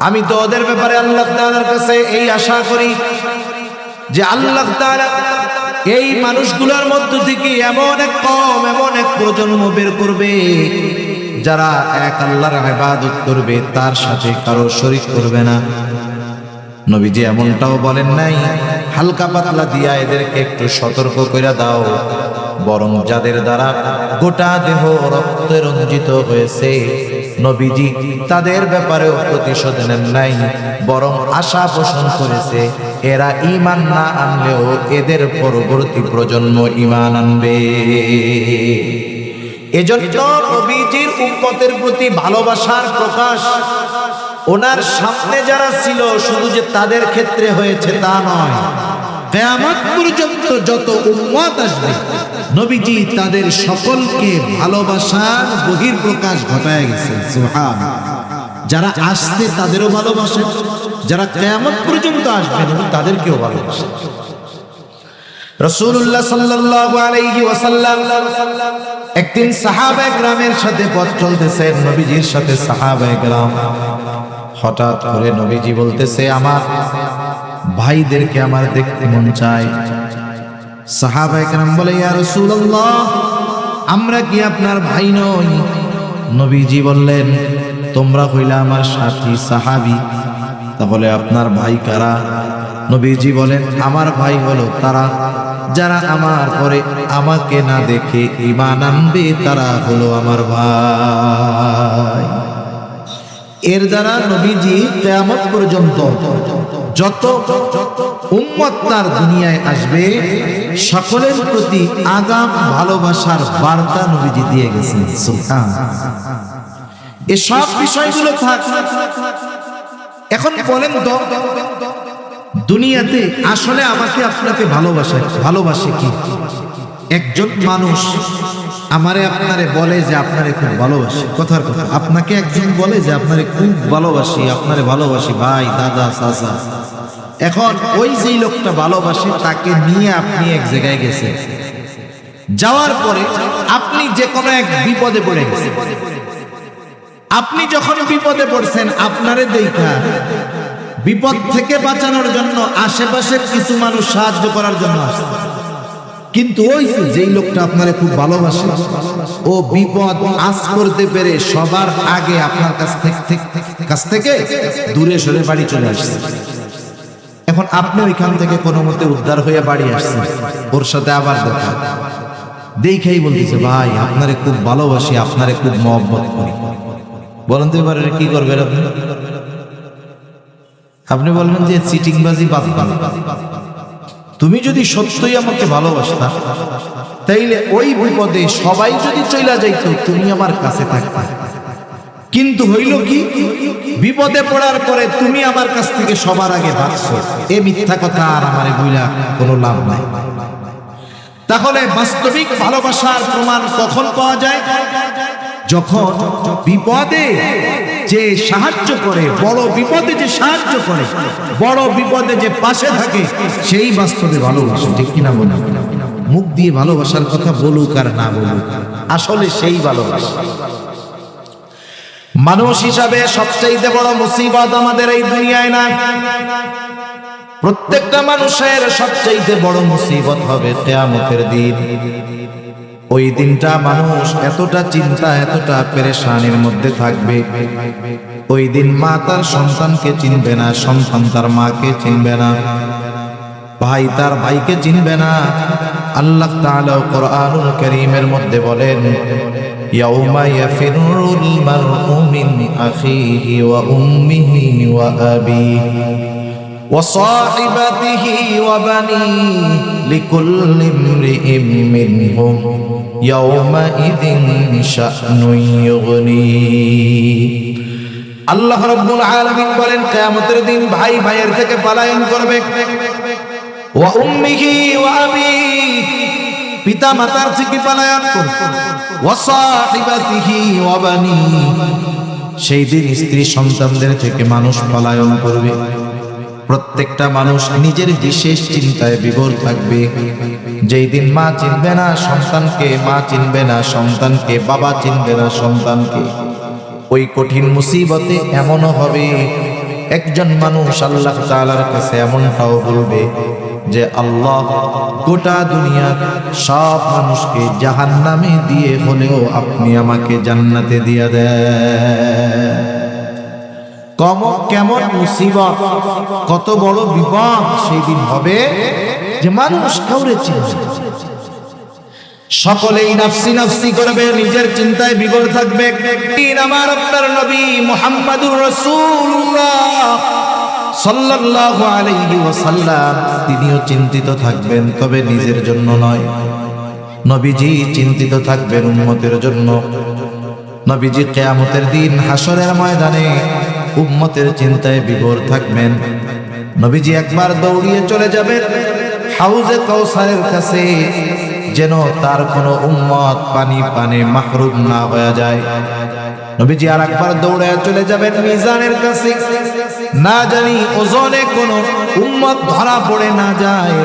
আমি তো ওদের ব্যাপারে আল্লাহ তাআলার কাছে এই আশা করি যে আল্লাহ তাআলা এই মানুষগুলোর মধ্য থেকে এমন এক কওম, এমন এক প্রজন্ম বের করবে যারা এক আল্লাহর ইবাদত করবে, তার সাথে কারো শরীক করবে না। নবীজি এমনটাও বলেন নাই হালকা পাতলা দিয়া এদেরকে একটু সতর্ক করে দাও, বরং যাদের দ্বারা গোটা দেহ রক্তে রঞ্জিত হয়েছে, নবীজি তাদের ব্যাপারেও প্রতিশোধ নেন নাই, বরং আশা পোষণ করেছে এরা ঈমান না আনলেও এদের পরবর্তী প্রজন্ম ঈমান আনবে। এজন্য নবীজির উম্মতের প্রতি ভালোবাসার প্রকাশ ওনার সামনে যারা ছিল শুধু যে তাদের ক্ষেত্রে হয়েছে তা নয়, কিয়ামত পর্যন্ত যত উম্মত আসবে নবীজি তাদের সকলকে ভালোবাসার বহিঃপ্রকাশ ঘটায় গেছেন। সুবহানাল্লাহ। যারা আসছে তাদেরও ভালোবাসেন, যারা কিয়ামত পর্যন্ত আসবেন তাদেরকেও ভালোবাসেন। রাসূলুল্লাহ সাল্লাল্লাহু আলাইহি ওয়াসাল্লাম একদিন সাহাবায়ে কেরামের সাথে পথ চলতেছেন, নবীজির সাথে সাহাবায়ে কেরাম। হঠাৎ করে নবীজি বলতেছে, আমার ভাইদেরকে আমার দেখতে মন চায়। সাহাবায়ে কেরাম বলে, ইয়া রাসূলুল্লাহ, আমরা কি আপনার ভাই নই? নবীজি বললেন, তোমরা হইলা আমার সাথী সাহাবী, তাহলে আপনার ভাই কারা? নবীজি বলেন, আমার ভাই হলো তারা যারা আমার পরে আমাকে না দেখে ঈমান আনবে, তারা হলো আমার ভাই। এর দ্বারা নবীজি কিয়ামত পর্যন্ত যত উম্মত তার দুনিয়ায় আসবে সকলের প্রতি আগাম ভালোবাসার বার্তা নবীজি দিয়ে গেছেন। সুবহানাল্লাহ। এসব বিষয়গুলো থাক। এখন বলেন তো, দুনিয়াতে আসলে আমাকে আপনাকে ভালোবাসে কি? একজন মানুষ আমারে আপনারে বলে যে আপনারে খুব ভালোবাসি, কথার কথা, আপনাকে একজন বলে যে আপনারে খুব ভালোবাসি, আপনারে ভালোবাসি ভাই, দাদা, চাচা। এখন ওই যেই লোকটা ভালোবাসে তাকে নিয়ে আপনি এক জায়গায় গেছেন, যাওয়ার পরে আপনি যে কোনো এক বিপদে পড়ে গেছেন। আপনি যখন বিপদে পড়ছেন, আপনারে দেখা বিপদ থেকে বাঁচানোর জন্য আশেপাশের কিছু মানুষ সাহায্য করার জন্য আসছে। কিন্তু ওই যেই লোকটা আপনারে খুব ভালোবাসে, ও বিপদ আজ করতে পেরে সবার আগে আপনার কাছ থেকে দূরে সরে বাড়ি চলে আসছে। এখন আপনি ওইখান থেকে কোনো মতে উদ্ধার হয়ে বাড়ি আসছেন, ওর সাথে আবার দেখা, দেখেই বলতেছে ভাই আপনারে খুব ভালোবাসি, আপনারে খুব মহব্বত করি। বলেন তো এবারে কি করবেন আপনি? আপনি বলবেন যে চিটিংবাজি বাদ দাও, তুমি যদি সত্যই আমাকে ভালোবাসতা তাইলে ওই বিপদে সবাই যদি চইলা যাইতো তুমি আমার কাছে থাকতে। কিন্তু হইল কি, বিপদে পড়ার পরে তুমি আমার কাছ থেকে সবার আগে ভাগছো। এ মিথ্যা কথা আর আমারে বইলা কোনো লাভ নাই। তাহলে বাস্তবিক ভালোবাসার প্রমাণ কখন পাওয়া যায়? যখন বিপদে যে সাহায্য করে, বড় বিপদে যে সাহায্য করে, বড় বিপদে যে পাশে থাকে, সেই বাস্তবে ভালোবাসে। ঠিক কিনা বলুন? মুখ দিয়ে ভালোবাসার কথা বলুক আর না বলুক, আসলে সেই ভালোবাসা। মানুষ হিসাবে সবচেয়ে বড় মুসিবত আমাদের এই দুনিয়ায় না, প্রত্যেকটা মানুষের সবচেয়ে বড় মুসিবত হবে কিয়ামতের দিন। ওই দিনটা মানুষ এতটা চিন্তা, এতটা পেরেশানির মধ্যে থাকবে। ওই দিন মা তার সন্তানকে চিনবে না, সন্তান তার মাকে চিনবে না, ভাই তার ভাইকে চিনবে না। আল্লাহ তাআলা কোরআনুল কারীমের মধ্যে বলেন, ইয়াউমা ইয়াফিরুল মারউ মিন আখিহি ওয়া উম্মিহি ওয়া আবিহি ওয়া সাহিবাতিহি ওয়া বানিহি লিকুল্লি ইমরিইম মিনহুম ইয়াউমা ইযিন শা'নুন ইউগনি। আল্লাহ রাব্বুল আলামিন বলেন, কিয়ামতের দিন ভাই ভাইয়ের থেকে পলায়ন করবে। ওয়া উম্মিহি ওয়া আবিহি, পিতা মাতার থেকে পলায়ন করবে। ওয়া সাহিবাতিহি ওয়া বানিহি, সেই দিন স্ত্রী সন্তানদের থেকে মানুষ পলায়ন করবে। প্রত্যেকটা মানুষ নিজের বিশেষ চিন্তায় বিভোর থাকবে। যেই দিন মা চিনবে না সন্তানকে, মা চিনবে না সন্তানকে, বাবা চিনবে না সন্তানকে। ওই কঠিন মুসিবতে এমনও হবে একজন মানুষ আল্লাহ তাআলার কাছে এমনটাও বলবে যে আল্লাহ, গোটা দুনিয়ার সব মানুষকে জাহান্নামে দিয়ে হলেও আপনি আমাকে জান্নাতে দিয়ে দেন। কেমন মুসিবত, কত বড় বিপদ সেই দিন হবে যে মানুষ কাউরে চিনবে। সকলেই নাফসি নাফসি করবে, নিজের চিন্তায় বিভোর থাকবে। আমার আপনার নবী মুহাম্মাদুর রাসূলুল্লাহ সাল্লাল্লাহু আলাইহি ওয়াসাল্লাম, তিনিও চিন্তিত থাকবেন, তবে নিজের জন্য নয়। নবীজি চিন্তিত থাকবেন উম্মতের জন্য। নবীজি কিয়ামতের দিন হাসরের ময়দানে উম্মতের চিন্তায় বিভোর থাকবেন। নবীজি একবার দৌড়িয়ে চলে যাবেন হাউজে কাউসারের কাছে, যেন তার কোনো উম্মত পানি পানে মাহরুম না হয়ে যায়। নবীজি আর একবার দৌড়ে চলে যাবেন মিজানের কাছে, না জানি ওজনে কোনো উম্মত ধরা পড়ে না যায়।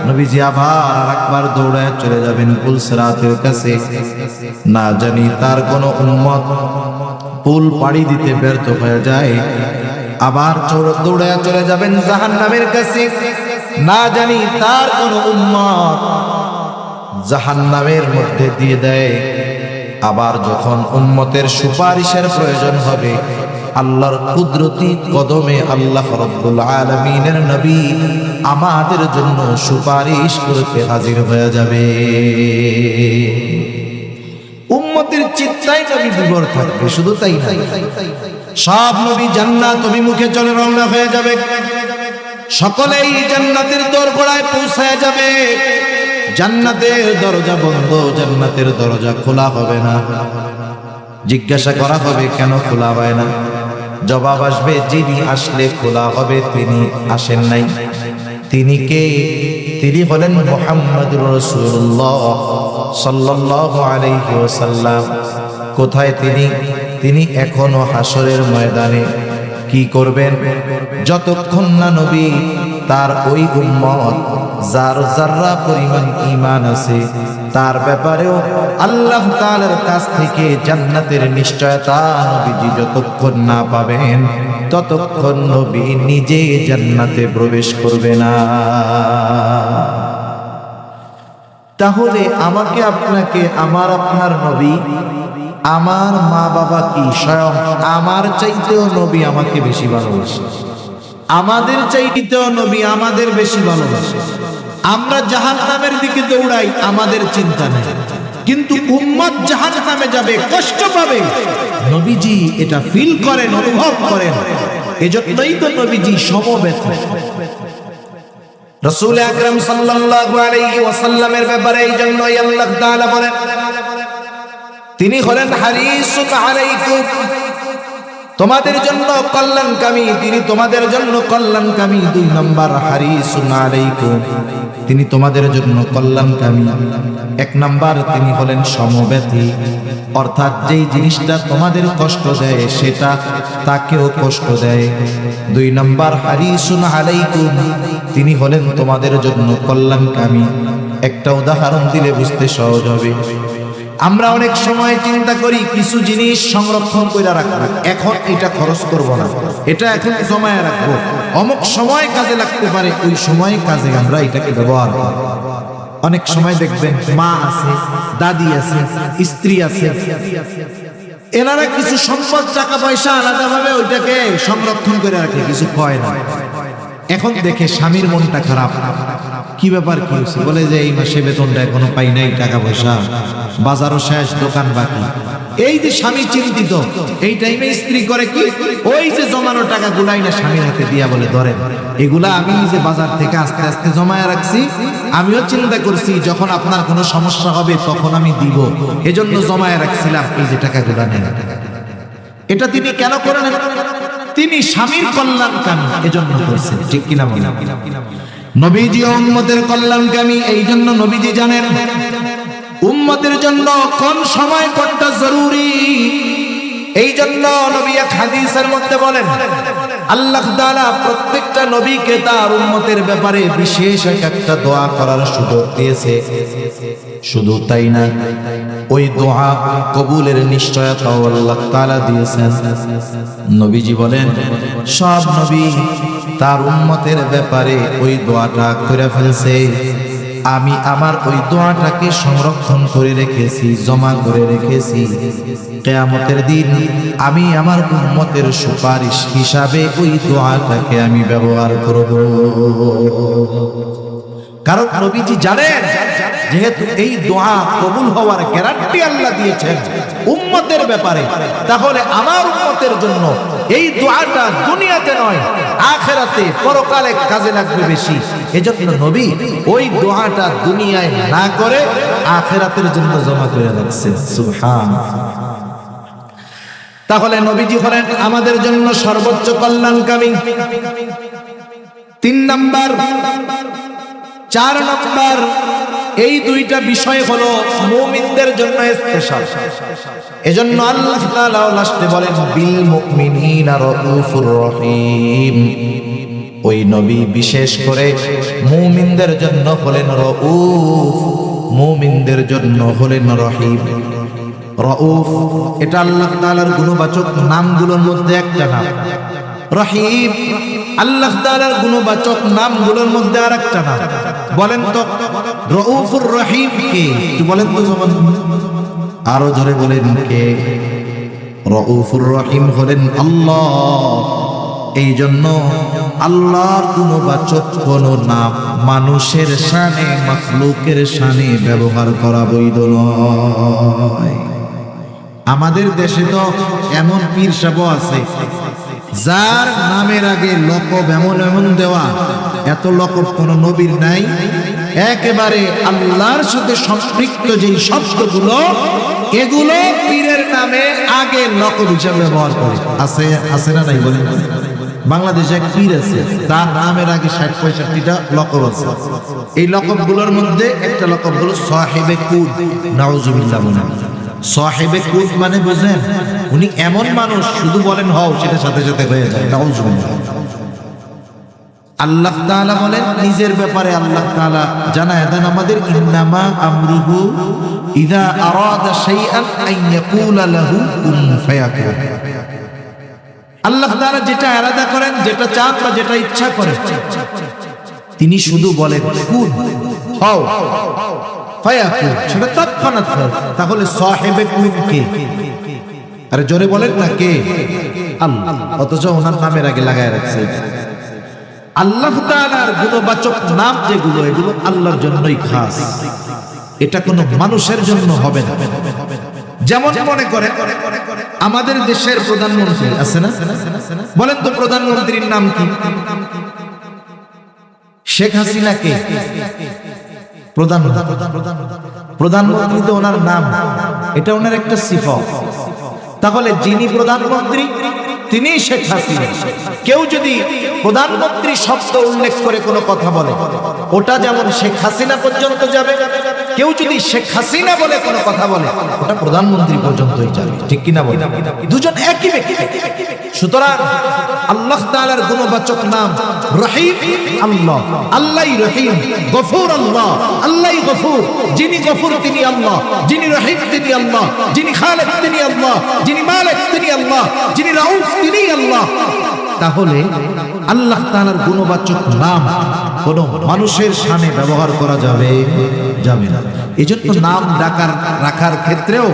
নবীজি আবার আর একবার দৌড়ে চলে যাবেন পুলসিরাতের কাছে, না জানি তার কোনো উম্মত পুল পাড়ি দিতে ব্যর্থ হয়ে যায়। আবার দৌড়ে চলে যাবেন জাহান্নামের কাছে, না জানি তার কোনো উম্মত জাহান্নামের মধ্যে দিয়ে দেয়। আবার যখন উম্মতের সুপারিশের প্রয়োজন হবে, আল্লাহর কুদরতি কদমে আল্লাহ রাব্বুল আলামিনের নবী আমাদের জন্য সুপারিশ করতে হাজির হয়ে যাবে। উম্মতের চিন্তায় নবী বিভোর থাকবে। শুধু তাই না, সব নবী জান্নাত অভিমুখে চলে রওনা হয়ে যাবে। সকলেই জান্নাতের দোরগোড়ায় পৌঁছায় যাবে। জান্নাতের দরজা বন্ধ, জান্নাতের দরজা খোলা হবে না। জিজ্ঞাসা করা হবে কেন খোলা হয় না? জবাব আসবে, যিনি আসলে খোলা হবে তিনি আসেন নাই। তিনি কে? তিনি হলেন মুহাম্মদুর রাসূলুল্লাহ সাল্লাল্লাহু আলাইহি ওয়াসাল্লাম। কোথায় তিনি? তিনি এখনো হাসরের ময়দানে। কি করবেন? যতক্ষণ না নবী তার ওই উম্মত যার যাররা পরিমাণ ঈমান আছে তার ব্যাপারেও আল্লাহ তাআলার কাছ থেকে জান্নাতের নিশ্চয়তা নবীজি যতক্ষণ না পাবেন ততক্ষণ নবী নিজে জান্নাতে প্রবেশ করবে না। তাহলে আমাকে আপনাকে, আমার আপনার নবী, আমার মা বাবা কি স্বয়ং আমার চাইতেও নবী আমাকে বেশি ভালোবাসে, আমাদের চাইতেও নবী আমাদের বেশি ভালোবাসে। আমরা জাহান্নামের দিকে দৌড়াই, আমাদের চিন্তা নেই, কিন্তু উম্মত জাহান্নামে যাবে, কষ্ট পাবে, নবীজি এটা ফিল করেন, অনুভব করেন। এজন্যই তো নবীজি সমবেত। রাসূল আকরাম সাল্লাল্লাহু আলাইহি ওয়াসাল্লামের ব্যাপারে এই জন্যই আল্লাহ তাআলা বলেন, তিনি হলেন হারিসুন আলাইকুম, তোমাদের জন্য কল্যাণকামী, তিনি তোমাদের জন্য কল্যাণকামী। 2 নম্বর হারিসুন আলাইকুম, তিনি তোমাদের জন্য কল্যাণকামী। 1 নম্বর তিনি হলেন সমব্যথী, অর্থাৎ যেই জিনিসটা তোমাদের কষ্ট দেয় সেটা তাকেও কষ্ট দেয়। 2 নম্বর হারিসুন আলাইকুম, তিনি হলেন তোমাদের জন্য কল্যাণকামী। একটা উদাহরণ দিলে বুঝতে সহজ হবে। আমরা অনেক সময় চিন্তা করি কিছু জিনিস সংরক্ষণ করে রাখবো, এখন এটা খরচ করব না, এটা এখন জমায় রাখবো, অমুক সময় কাজে লাগতে পারে, ওই সময় কাজে আমরা এটাকে ব্যবহার করব। অনেক সময় দেখবেন মা আছে, দাদি আছে, স্ত্রী আছে, এনারা কিছু সম্পদ টাকা পয়সা আলাদাভাবে ওইটাকে সংরক্ষণ করে রাখে, কিছু কয় না। এখন দেখে স্বামীর মনটা খারাপ, কি ব্যাপার, কি হয়েছে? বলে যে এই মাসে বেতনটা এখনো পাই নাই, টাকা পয়সা, বাজারও শেষ, দোকান বাকি। এই যে স্বামী চিন্তিত, এই টাইমে স্ত্রী করে কি, ওই যে জমানো টাকা গুলাই না স্বামীর হাতে দিয়া বলে, ধরেন এগুলা আমি যে বাজার থেকে আস্তে আস্তে জমায় রাখছি, আমিও চিন্তা করছি যখন আপনার কোনো সমস্যা হবে তখন আমি দিব, এজন্য জমায় রাখছিলাম, এই যে টাকাগুলা নেন। এটা তিনি কেন করেন? তিনি স্বামীর কল্যাণকামী, এজন্য করছেন, ঠিক কিনা বলেন? নবীজি উম্মতের কল্যাণকামী, এই জন্য নবীজি জানেন উম্মতের জন্য কোন সময় কোনটা জরুরি। এই জন্য নবী এক হাদিসের মধ্যে বলেন, আল্লাহ তাআলা প্রত্যেকটা নবীকে তার উম্মতের ব্যাপারে বিশেষ একটা দোয়া করার সুযোগ দিয়েছে। শুধু তাই না, ওই দোয়া কবুলের নিশ্চয়তাও আল্লাহ তাআলা দিয়েছেন। নবীজি বলেন, সব নবী তার উম্মতের ব্যাপারে ওই দোয়াটা করে ফেলছে, আমি আমার ওই দোয়াটাকে সংরক্ষণ করে রেখেছি, জমা করে রেখেছি। কিয়ামতের দিন আমি আমার উম্মতের সুপারিশ হিসাবে ওই দোয়াটাকে আমি ব্যবহার করব। কারণ নবীজি জানেন যেহেতু এই দোয়া কবুল হওয়ার গ্যারান্টি আল্লাহ দিয়েছেন উম্মতের ব্যাপারে, তাহলে আমার উম্মতের জন্য এই দোয়াটা দুনিয়াতে নয় আখিরাতে পরকালে কাজে লাগবে বেশি। এজন্য নবী ওই দোয়াটা দুনিয়ায় না করে আখিরাতের জন্য জমা করে রাখছেন। সুবহানাল্লাহ। তাহলে নবীজি হলেন আমাদের জন্য সর্বোচ্চ কল্যাণকামী। 3 নাম্বার, 4 নাম্বার, এই দুইটা বিষয় হলো মুমিনদের জন্য স্পেশাল। এজন্য আল্লাহ তাআলা লাস্টে বলেন, বিল মুমিনিনা রাউফুর রহিম। ওই নবী বিশেষ করে মুমিনদের জন্য হলেন রাউফ, মুমিনদের জন্য হলেন রহিম। রাউফ এটা আল্লাহ তাআলার গুণবাচক নামগুলোর মধ্যে একটা নাম। রহিম আল্লাহ তাআলার গুণবাচক নামগুলোর মধ্যে আরেকটা নাম। বলেন তো রাউফুর রহিম কে? একটু বলেন তো, আরো জোরে বলেন কে? রাউফুর রহিম হলেন আল্লাহ। এই জন্য আল্লাহর গুণবাচক কোন নাম মানুষের শানে, মাখলুকের শানে ব্যবহার করা বৈধ নয়। আমাদের দেশে তো এমন পীর সাহেব আছে যার নামের আগে লকব এমন এমন দেওয়া, এত লকব কোন নবীর নাই। একেবারে আল্লাহর সাথে সম্পৃক্ত যে শব্দগুলো, এগুলো পীরের নামে আগে লকব হিসাবে ব্যবহার করে। আছে আছে না নাই বলেন? বাংলাদেশে এক পীর আছে, তার নামের আগে 60-65টা লকব আছে। এই লকবগুলোর মধ্যে একটা লকব হলো সাহেবে কুদ। নাউজুবিল্লাহ বলেন। সাহেবে কুদ মানে বুঝেন? উনি এমন মানুষ, শুধু বলেন হও, সেটা সাথে সাথে হয়ে যায়। নাউজুবিল্লাহ। আল্লাহ তাআলা বলেন নিজের ব্যাপারে, আল্লাহ তাআলা জানায় দেন আমাদের, ইন্নামা আমরুহু ইযা আরাদা শাইআন আন ইয়াকুলা লাহু কুন ফায়াকুন। আল্লাহ তাআলা যেটা ইরাদা করেন, যেটা চান বা যেটা ইচ্ছা করেন, তিনি শুধু বলেন কুন, হও। ফায়াকুন, সেটা তৎক্ষণাৎ হয়। তাহলে সাহেবে কুন কে? আরে জোরে বলেন না, কে? আল্লাহ। অথচ ওনার নামের আগে লাগায় রাখছে। আল্লাহ তাআলার গুণবাচক নাম যেগুলো, এগুলো আল্লাহর জন্যই খাস, এটা কোনো মানুষের জন্য হবে না। যেমন মনে করে আমাদের দেশের প্রধানমন্ত্রী আছে না, বলেন তো প্রধানমন্ত্রীর নাম কি? শেখ হাসিনা কে? প্রধানমন্ত্রী তো ওনার নাম, এটা ওনার একটা সিফত। তাহলে যিনি প্রধানমন্ত্রী তিনি শেখ হাসিনা। কেউ যদি প্রধানমন্ত্রী শব্দ উল্লেখ করে কোনো কথা বলে, ওটা যেমন শেখ হাসিনা পর্যন্ত যাবে। কেউ যদি শেখ হাসিনা বলে কোনো কথা বলে, ওটা প্রধানমন্ত্রী পর্যন্তই যাবে। ঠিক কিনা বলে? দুজন একই ব্যক্তি। সুতরাং আল্লাহ তাআলার গুণবাচক নাম রহিম আল্লাহ, আল্লাহই রহিম। গফুর আল্লাহ, আল্লাহই গফুর। যিনি গফুর তিনি আল্লাহ, যিনি রহিম তিনি আল্লাহ, যিনি খালেক তিনি আল্লাহ, যিনি মালিক তিনি আল্লাহ, যিনি রাউফ তিনি আল্লাহ। তাহলে আল্লাহ তাআলার গুণবাচক নাম কোন মানুষের শানে ব্যবহার করা যাবে না। এজন্য নাম রাখার ক্ষেত্রেও,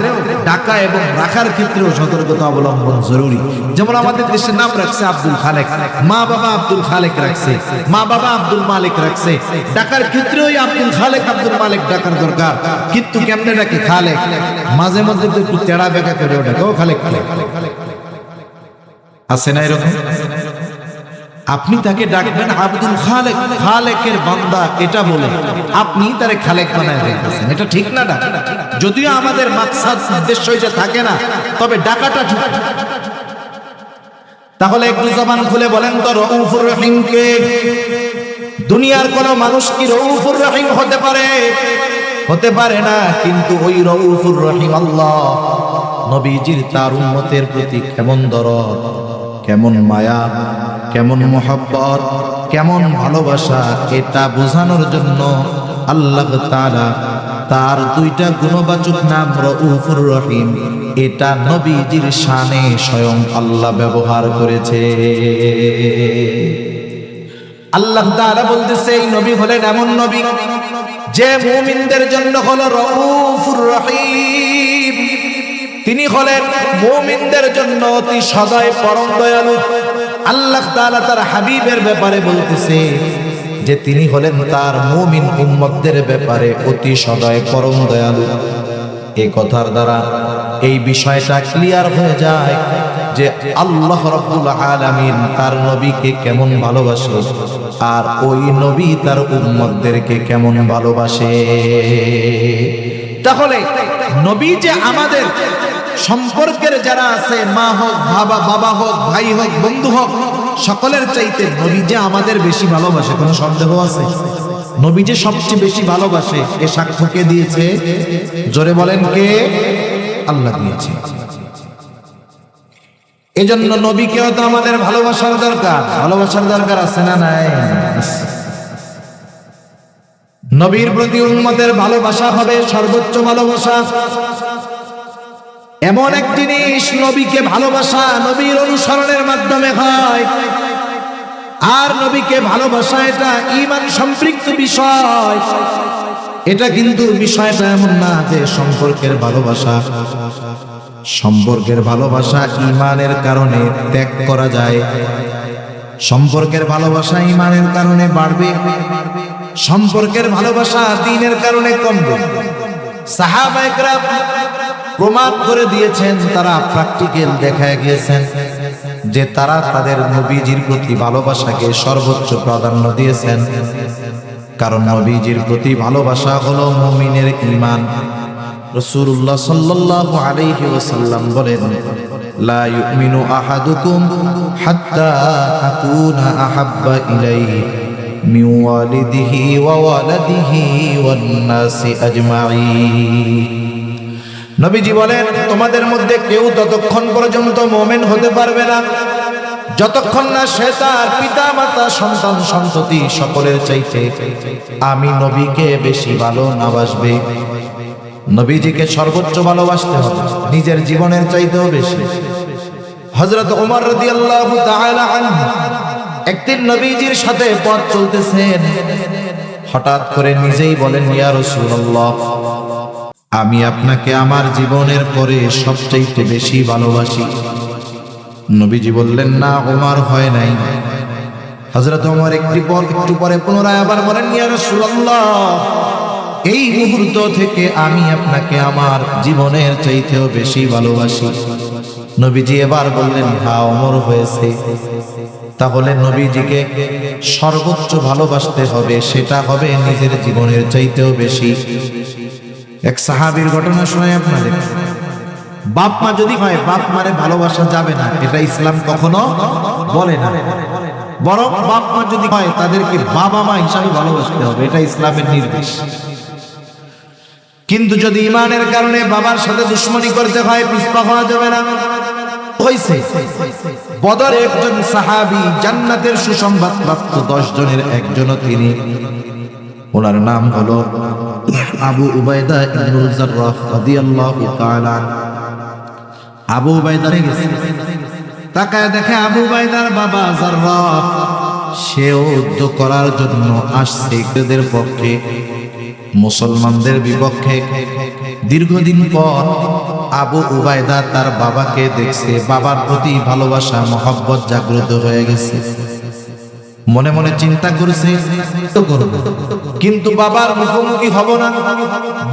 ডাকা এবং রাখার ক্ষেত্রেও সতর্কতা অবলম্বন জরুরি। যেমন আমাদের দেশে নাম রাখছে আব্দুল খালেক, মা বাবা আব্দুল খালেক রাখছে, মা বাবা আব্দুল মালিক রাখছে। ডাকার ক্ষেত্রেও আব্দুল খালেক আব্দুল মালিক ডাকার দরকার। কিন্তু কেমনে ডাকে? খালেক। মাঝে মধ্যে তো একটু তেড়া বেঁকা করে ডাকে, ও খালেক খালেক। আছে না এরকম? আপনি তাকে ডাকবেন আব্দুল খালেক, খালেকের বান্দা এটা বলে আপনি তারে খালেক বানায় রেখেছেন, এটা ঠিক না? ডাক যদিও আমাদের মাকসাদ উদ্দেশ্য এটা থাকে না, তবে ডাকাটা ঠিক। তাহলে একটু জবান খুলে বলেন তো রউফুর রহিম কে? দুনিয়ার কোন মানুষ কি রউফুর রহিম হতে পারে? হতে পারে না। কিন্তু ওই রউফুর রহিম আল্লাহ নবীজির তার উম্মতের প্রতি কেমন দরদ, কেমন মায়া, কেমন মোহাব্বত, কেমন ভালোবাসা, এটা বোঝানোর জন্য আল্লাহ তাআলা তার দুইটা গুণবাচক নাম রউফুর রহিম, এটা নবীজির শানে স্বয়ং আল্লাহ ব্যবহার করেছে। আল্লাহ তাআলা বলতেছে এই নবী হলেন এমন নবী যে মুমিনদের জন্য হলো রউফুর রহিম। তিনি হলেন মুমিনদের জন্য অতি সদয় পরম দয়ালু। আল্লাহ তাআলা তার হাবিবের ব্যাপারে বলতেছে যে তিনি হলেন তার মুমিন উম্মতদের ব্যাপারে অতি সদয় পরম দয়ালু। এই কথার দ্বারা এই বিষয়টা ক্লিয়ার হয়ে যায় যে আল্লাহ রাব্বুল আলামিন তার নবীকে কেমন ভালোবাসে, আর ওই নবী তার উম্মতদেরকে কেমন ভালোবাসে। তাহলে নবী যে আমাদের সম্পর্কের যারা আছে, মা হোক, বাবা হোক, ভাই হোক, বন্ধু হোক, সকলের চাইতে নবী যে আমাদের বেশি ভালোবাসে, কোনো সন্দেহ আছে? নবী যে সবচেয়ে বেশি ভালোবাসে, এ সাক্ষ্য কে দিয়েছে? জোরে বলেন কে? আল্লাহ দিয়েছে। এজন্য নবীকেও তো আমাদের ভালোবাসার দরকার। ভালোবাসার দরকার আছে না নাই? নবীর প্রতি উম্মতের ভালোবাসা হবে সর্বোচ্চ ভালোবাসা। এমন এক জিনিস, নবীকে ভালোবাসা নবীর অনুসরণের মাধ্যমে হয়। আর নবীকে ভালোবাসা এটা ঈমান সম্পৃক্ত বিষয়। এটা কিন্তু বিষয়টা এমন না যে সম্পর্কের ভালোবাসা, সম্পর্কের ভালোবাসা ঈমানের কারণে ত্যাগ করা যায়। সম্পর্কের ভালোবাসা ঈমানের কারণে বাড়বে, সম্পর্কের ভালোবাসা দ্বীনের কারণে কমবে। সাহাবায়ে কেরাম প্রমাণ করে দিয়েছেন, তারা প্র্যাকটিক্যাল দেখায় গিয়েছেন যে তারা তাদের নবীজির প্রতি ভালোবাসাকে সর্বোচ্চ প্রাধান্য দিয়েছেন। কারণ নবীজির প্রতি ভালোবাসা হলো মুমিনের ঈমান। রাসূলুল্লাহ সাল্লাল্লাহু আলাইহি ওয়াসাল্লাম বলেন, লা ইউমিনু আহাদুকুম হাত্তা আকুনা আহাব্বা ইলাইহি মিন ওয়ালিদিহি ওয়া ওয়ালাদিহি ওয়ান নাসি আজমাইন। নবীজি বলেন, তোমাদের মধ্যে কেউ ততক্ষণ পর্যন্ত মুমিন হতে পারবে না যতক্ষণ না সে তার পিতা মাতা সন্তান সন্ততি সকলের চাইতে আমি নবীকে বেশি ভালো না বাসবে। নবীজিকে সর্বোচ্চ ভালোবাসতে হবে, নিজের জীবনের চাইতেও বেশি। হযরত ওমর রাদিয়াল্লাহু তাআলা আনহু একদিন নবীজির সাথে পথ চলতেছেন। হঠাৎ করে নিজেই বলেন, ইয়া রাসূলুল্লাহ, আমি আপনাকে আমার জীবনের পরে সবচাইতে বেশি ভালোবাসি। নবীজি বললেন, না, ওমর হয় নাই। হযরত ওমর একটু পরে পুনরায় আবার বলেন, ইয়া রাসূলুল্লাহ, এই মুহূর্ত থেকে আমি আপনাকে আমার জীবনের চাইতেও বেশি ভালোবাসি। নবীজি এবার বললেন, হ্যাঁ, ওমর হয়েছে। তাহলে নবীজিকে সর্বোচ্চ ভালোবাসতে হবে, সেটা হবে নিজের জীবনের চাইতেও বেশি। এক সাহাবীর ঘটনা শোনাই আপনাদের। বাপ মা যদি হয়, বাপ মারে ভালোবাসা যাবে না, এটা ইসলাম কখনো বলে না। বরং বাপ মা যদি হয়, তাদেরকে বাবা মা হিসাবে ভালোবাসতে হবে, এটা ইসলামের নির্দেশ। কিন্তু যদি ঈমানের কারণে বাবার সাথে দুশমনি করতে হয়, পিছপা হওয়া যাবে না। হইছে বদরে একজন সাহাবী, জান্নাতের সুসংবাদ প্রাপ্ত 10 জনের একজনও তিনি। ওনার নাম হলো আবু উবাইদা ইবনুল জাররাহ রাদিয়াল্লাহু তাআলা। আবু উবাইদা গেছে, তাকায় দেখে আবু উবাইদার বাবা জাররাহ, সেও যুদ্ধ করার জন্য আসছে এদের পক্ষে, মুসলমানদের বিপক্ষে। দীর্ঘদিন পর আবু উবাইদা তার বাবাকে দেখছে, বাবার প্রতি ভালোবাসা মহব্বত জাগ্রত হয়ে গেছে। মনে মনে চিন্তা করছে, কিন্তু বাবার মুখোমুখি হব না।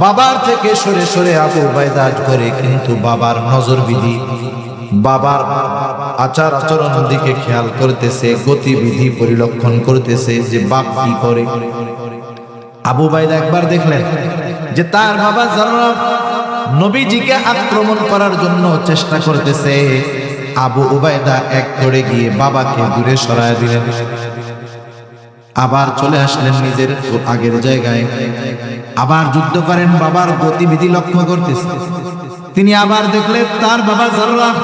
বাবার থেকে সরে সরে আবু উবাইদা করে, কিন্তু বাবার নজর বিধি, বাবার আচার আচরণ দিকে খেয়াল করতেছে, গতিবিধি পরিলক্ষণ করতেছে যে বাপ কি করে। আবু উবাইদা একবার দেখলেন যে তার বাবা জাররাহ নবীজিকে আক্রমণ করার জন্য চেষ্টা করতেছে। আবু উবাইদা এক করে গিয়ে বাবাকে দূরে সরায় দিলেন, আবার চলে আসলেন নিজের আগের জায়গায়, আবার যুদ্ধ করেন। বাবার গতিবিধি লক্ষ্য করতেছে। তিনি আবার দেখলেন তার বাবা জাররাহ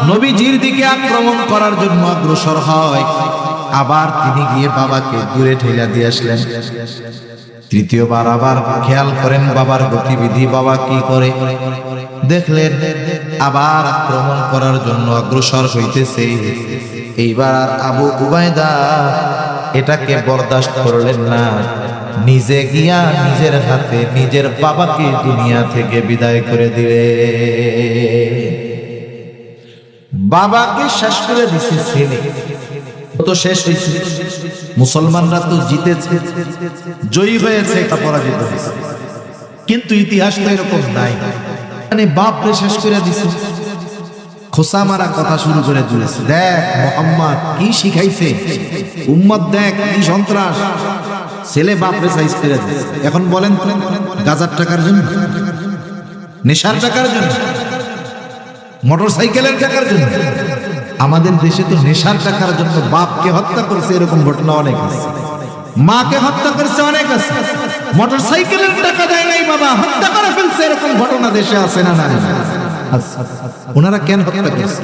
নবীজির দিকে আক্রমণ করার জন্য অগ্রসর হয়। আবার তিনি গিয়ে বাবাকে দূরে ঠেলা দিয়ে আসলেন। তৃতীয়বার আবার খেয়াল করেন বাবার গতিবিধি, বাবা কি করে। দেখলেন আবার আক্রমণ করার জন্য অগ্রসর হইতেছে। এইবার আবু উবাইদা এটাকে বরদাস্ত করলেন না, নিজে গিয়া নিজের হাতে নিজের বাবাকে দুনিয়া থেকে বিদায় করে দিলে। বাবাকে শেষ করে দিছে ছেলে, তো শেষ হয়েছে। মুসলমানরা তো জিতেছে, জয়ী হয়েছে, এটা পরাজিত হয়েছে। কিন্তু ইতিহাস তো এরকম নাই, মানে বাপরে শেষ করে দিছে। খোসা মারা কথা শুরু করে দিয়েছে, দেখ মুহাম্মদ কি শিখাইছে, উম্মত দেখ কি সন্ত্রাস। ছেলে বাপরে সাইজ করে দিয়েছে। এখন বলেন, গাজার টাকার জন্য, নেশার টাকার জন্য, মোটর সাইকেলের টাকার জন্য। আমাদের দেশে তো নেশার টাকার জন্য বাপকে হত্যা করেছে, এরকম ঘটনা অনেক আছে। মাকে হত্যা করেছে অনেক আছে। মোটর সাইকেলের টাকা দেয় নাই, বাবা হত্যা করে ফেলছে, এরকম ঘটনা দেশে আছে না না? ওনারা কেন হত্যা করেছে?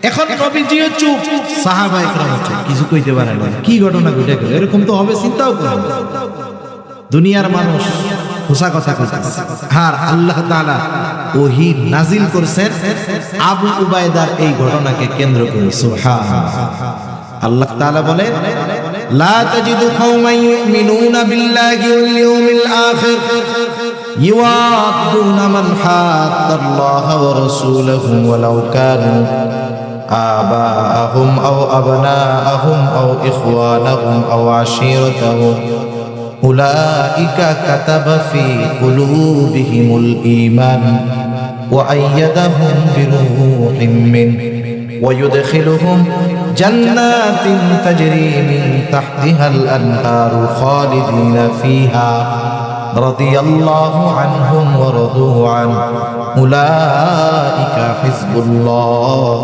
এখন নবীজিও চুপ, সাহাবায়ে কেরাম কিছু কইতে পারে না। কি ঘটনা ঘটে গেল, এরকম তো হবে চিন্তাও করে না। দুনিয়ার মানুষ খোসা কথা কইতেছে। আর আল্লাহ তাআলা ওহী নাজিল করেছেন আবু উবাইদার এই ঘটনাকে কেন্দ্র করে। সুবহানাল্লাহ। আল্লাহ তাআলা বলে, লা তাজিদু কওমান ইউমিনুনা বিল্লাহি ওয়াল ইয়াউমিল আখির ইউআদুনা মান হাদ্দাল্লাহা ওয়া রাসূলাহু ওয়ালাউ কানু আবাআহুম আও আবনাআহুম আও ইখওয়ানাহুম আও আশীরাতাহুম উলাইকা কাতাবা ফি কুলুবিহিমুল ঈমান ওয়া আইয়াদাহুম বিরূহিম মিন ওয়া ইউদখিলুহুম জান্নাতিন তাজরি মিন তাহতিহাল আনহারু খালিদিনা ফিহা রাদিয়াল্লাহু আনহুম ওয়া রাদু আন উলাইকা হিজবুল্লাহ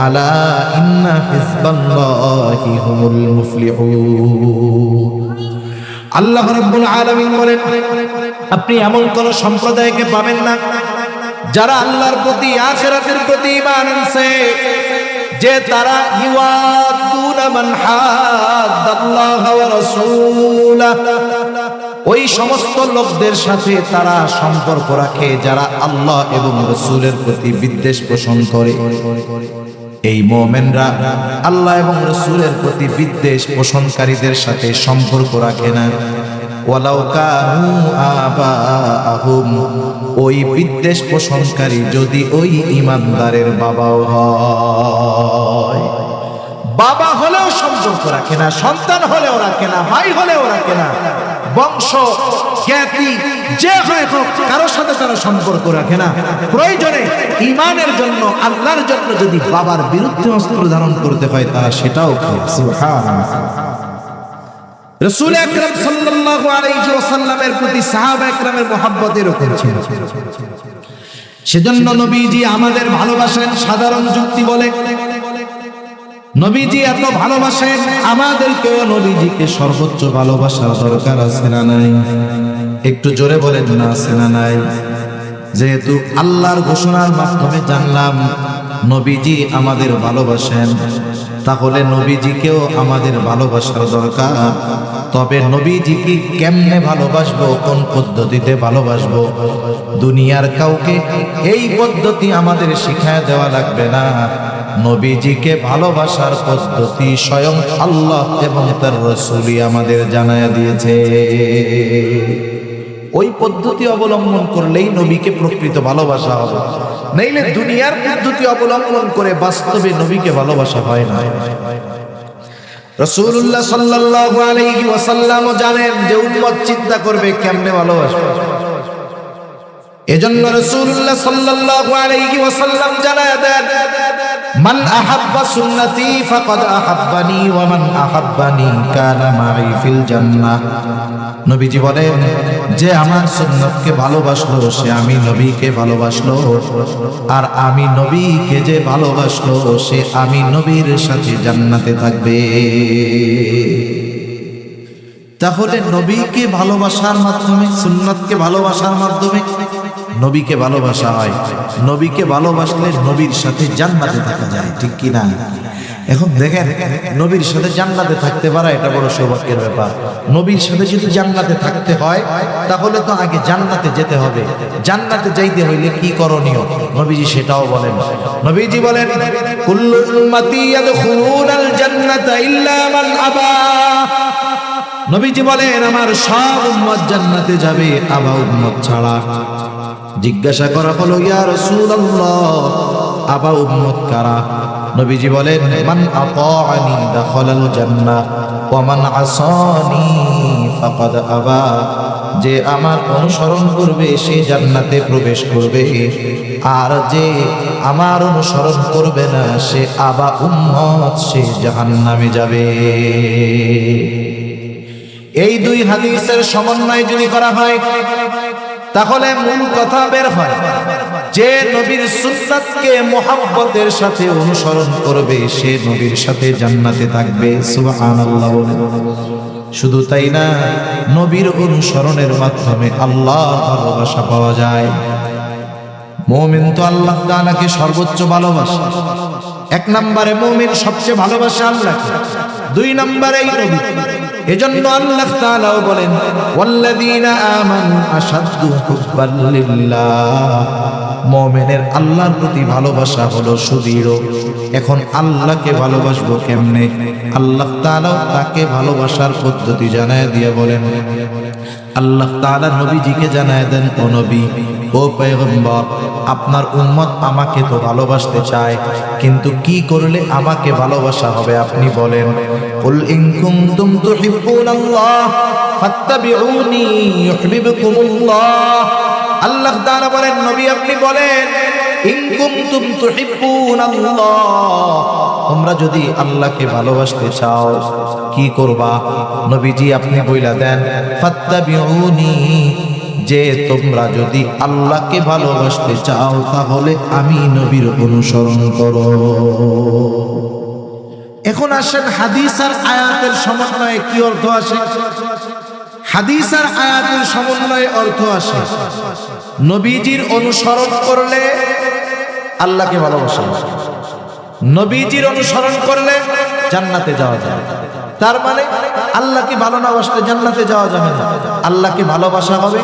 আলা ইন্না হিজবাল্লাহি হুমুল মুফলিহুন। আল্লাহ রাব্বুল আলামিন বলেন, আপনি এমন কোন সম্প্রদায়কে পাবেন না যারা আল্লাহর প্রতি, আখিরাতের প্রতি ঈমান আনছে, যে তারা ইউআদুনা মান হাদ্দাল্লাহ ওয়া রাসূলাহু, ওই সমস্ত লোকদের সাথে তারা সম্পর্ক রাখে যারা আল্লাহ এবং রাসূলের প্রতি বিদ্বেষ পোষণ করে। এই মুমিনরা আল্লাহ এবং রাসূলের প্রতি বিদ্বেষ পোষণকারীদের সাথে সম্পর্ক রাখে না। ওয়ালাউ কানু আবাআহুম, ওই বিদ্বেষ পোষণকারী যদি ওই ঈমানদারের বাবাও হয়, বাবা হলেও সম্পর্ক রাখে না, সন্তান হলেও রাখে না, ভাই হলেও রাখে না, বংশ জ্ঞাতি যে হয় হোক কারোর সাথে তারা সম্পর্ক রাখে না। প্রয়োজনে ঈমানের জন্য, আল্লাহর জন্য যদি বাবার বিরুদ্ধে অস্ত্র ধারণ করতে হয় তারা সেটাও করে। সুবহানাল্লাহ। রাসূল আকরাম সাল্লাল্লাহু আলাইহি ওয়াসাল্লামের প্রতি সাহাবা একরামের মহব্বত এরকম ছিল। সেজন্য নবীজি আমাদের ভালোবাসেন। সাধারণ যুক্তি বলে নবীজি এত ভালোবাসেন, আমাদেরকেও নবীজিকে সর্বোচ্চ ভালোবাসার দরকার আছে না নাই? একটু জোরে বলেন না, আছে না নাই? যেহেতু আল্লাহর ঘোষণার মাধ্যমে জানলাম নবীজি আমাদের ভালোবাসেন, তাহলে নবীজিকেও আমাদের ভালোবাসার দরকার। তবে নবীজিকে কেমনে ভালোবাসবো, কোন পদ্ধতিতে ভালোবাসবো, দুনিয়ার কাউকে এই পদ্ধতি আমাদের শিখায় দেওয়া লাগবে না। নবীজিকে ভালোবাসার পদ্ধতি স্বয়ং আল্লাহ এবং তার রাসূলই আমাদের জানায়া দিয়েছে। ওই পদ্ধতি অবলম্বন করলেই নবীকে প্রকৃত ভালোবাসা হবে, নইলে দুনিয়ার পদ্ধতি অবলম্বন করে বাস্তবে নবীকে ভালোবাসা হয় না। রাসূলুল্লাহ সাল্লাল্লাহু আলাইহি ওয়াসাল্লাম জানেন যে উম্মত চিন্তা করবে কেমনে ভালোবাসবে। এজন্য রাসূলুল্লাহ সাল্লাল্লাহু আলাইহি ওয়াসাল্লাম জানায়া দেন, মান আহাব্বা সুন্নতি ফাকাদ আহাব্বানি ওয়া মান আহাব্বানি কানা মাই ফিল জান্নাহ। নবীজি বলেন, যে আমার সুন্নতকে ভালোবাসলো সে আমি নবীকে ভালোবাসলো, আর আমি নবীকে যে ভালোবাসলো সে আমি নবীর সাথে জান্নাতে থাকবে। তাহলে নবীকে ভালোবাসার মাধ্যমে, সুন্নতকে ভালোবাসার মাধ্যমে নবীকে ভালোবাসা হয়। নবীকে ভালোবাসলে নবীর সাথে জান্নাতে থাকা যায়, ঠিক কি না? এখন দেখেন, নবীর সাথে জান্নাতে থাকতে পারা এটা বড় সৌভাগ্যের ব্যাপার। নবীর সাথে যদি জান্নাতে থাকতে হয় তাহলে তো আগে জান্নাতে যেতে হবে। জান্নাতে যাইতে হইলে কি করণীয় নবীজি সেটাও বলেন। নবীজি বলেন, কুল্লু উম্মতি ইয়াদখুলুনাল জান্নাতা ইল্লা মান আবা। নবীজি বলেন, আমার সব উম্মত জান্নাতে যাবে, আবা উম্মত ছাড়া। জিজ্ঞাসা করা হলো, ইয়া রাসূলুল্লাহ, আবা উম্মত কারা? নবীজি বলেন, মান আতাআনি দাখালাল জান্নাহ ওয়া মান আসানি ফাকাদ আবা। যে আমার অনুসরণ করবে সে জান্নাতে প্রবেশ করবে, আর যে আমার অনুসরণ করবে না সে আবা উম্মত, সে জাহান্নামে যাবে। এই দুই হাদিসের সমন্বয় যদি করা হয় তাহলে মূল কথা বের হয় যে নবীর সুন্নাতকে মুহাব্বতের সাথে অনুসরণ করবে সে নবীর সাথে জান্নাতে থাকবে। সুবহানাল্লাহ। শুধু তাই না, নবীর অনুসরণের মাধ্যমে আল্লাহর ভালোবাসা পাওয়া যায়। মুমিন তো আল্লাহ তাআলাকে সর্বোচ্চ ভালোবাসে। এক নম্বরে মুমিন সবচেয়ে ভালোবাসে আল্লাহকে, দুই নম্বরে নবী। এজন্য আল্লাহ তাআলাও বলেন, ওয়াল্লাযীনা আমানু আশাদ্দু হুব্বান লিল্লাহ। মুমিনের আল্লাহর প্রতি ভালোবাসা হলো সুদৃঢ়। এখন আল্লাহকে ভালোবাসবো কেমনে? আল্লাহ তাআলাও তাকে ভালোবাসার পদ্ধতি জানায় দিয়ে বলেন, আল্লাহ তাআলা নবীজিকে জানায় দেন, ও নবী, ও পয়গম্বর, আপনার উম্মত আমাকে তো ভালোবাসতে চায়, কিন্তু কি করলে আমাকে ভালোবাসা হবে আপনি বলেন। কুল ইন কুনতুম তুহিব্বুনাল্লাহ ফাত্তাবিউনি ইউহিব্বুকুমুল্লাহ। আল্লাহ তাআলা বলেন, নবী আপনি বলেন, ইন কুনতুম তুহিব্বুনাল্লাহ, তোমরা যদি আল্লাহকে ভালোবাসতে চাও কি করবা? নবীজি আপনি বইলা দেন, ফাত্তাবিউনি, যে তোমরা যদি আল্লাহকে ভালোবাসতে চাও তাহলে আমি নবীর অনুসরণ করো। এখন আসেন হাদিস আর আয়াতের সমন্বয়ে কি অর্থ আসে? হাদিস আর আয়াতের সমন্বয়ে অর্থ আসে নবীজির অনুসরণ করলে আল্লাহকে ভালোবাসা, নবীজির অনুসরণ করলে জান্নাতে যাওয়া যায়। তার মানে আল্লাহকে ভালো না বাসলে জান্নাতে যাওয়া যাবে না। আল্লাহকে ভালোবাসা হবে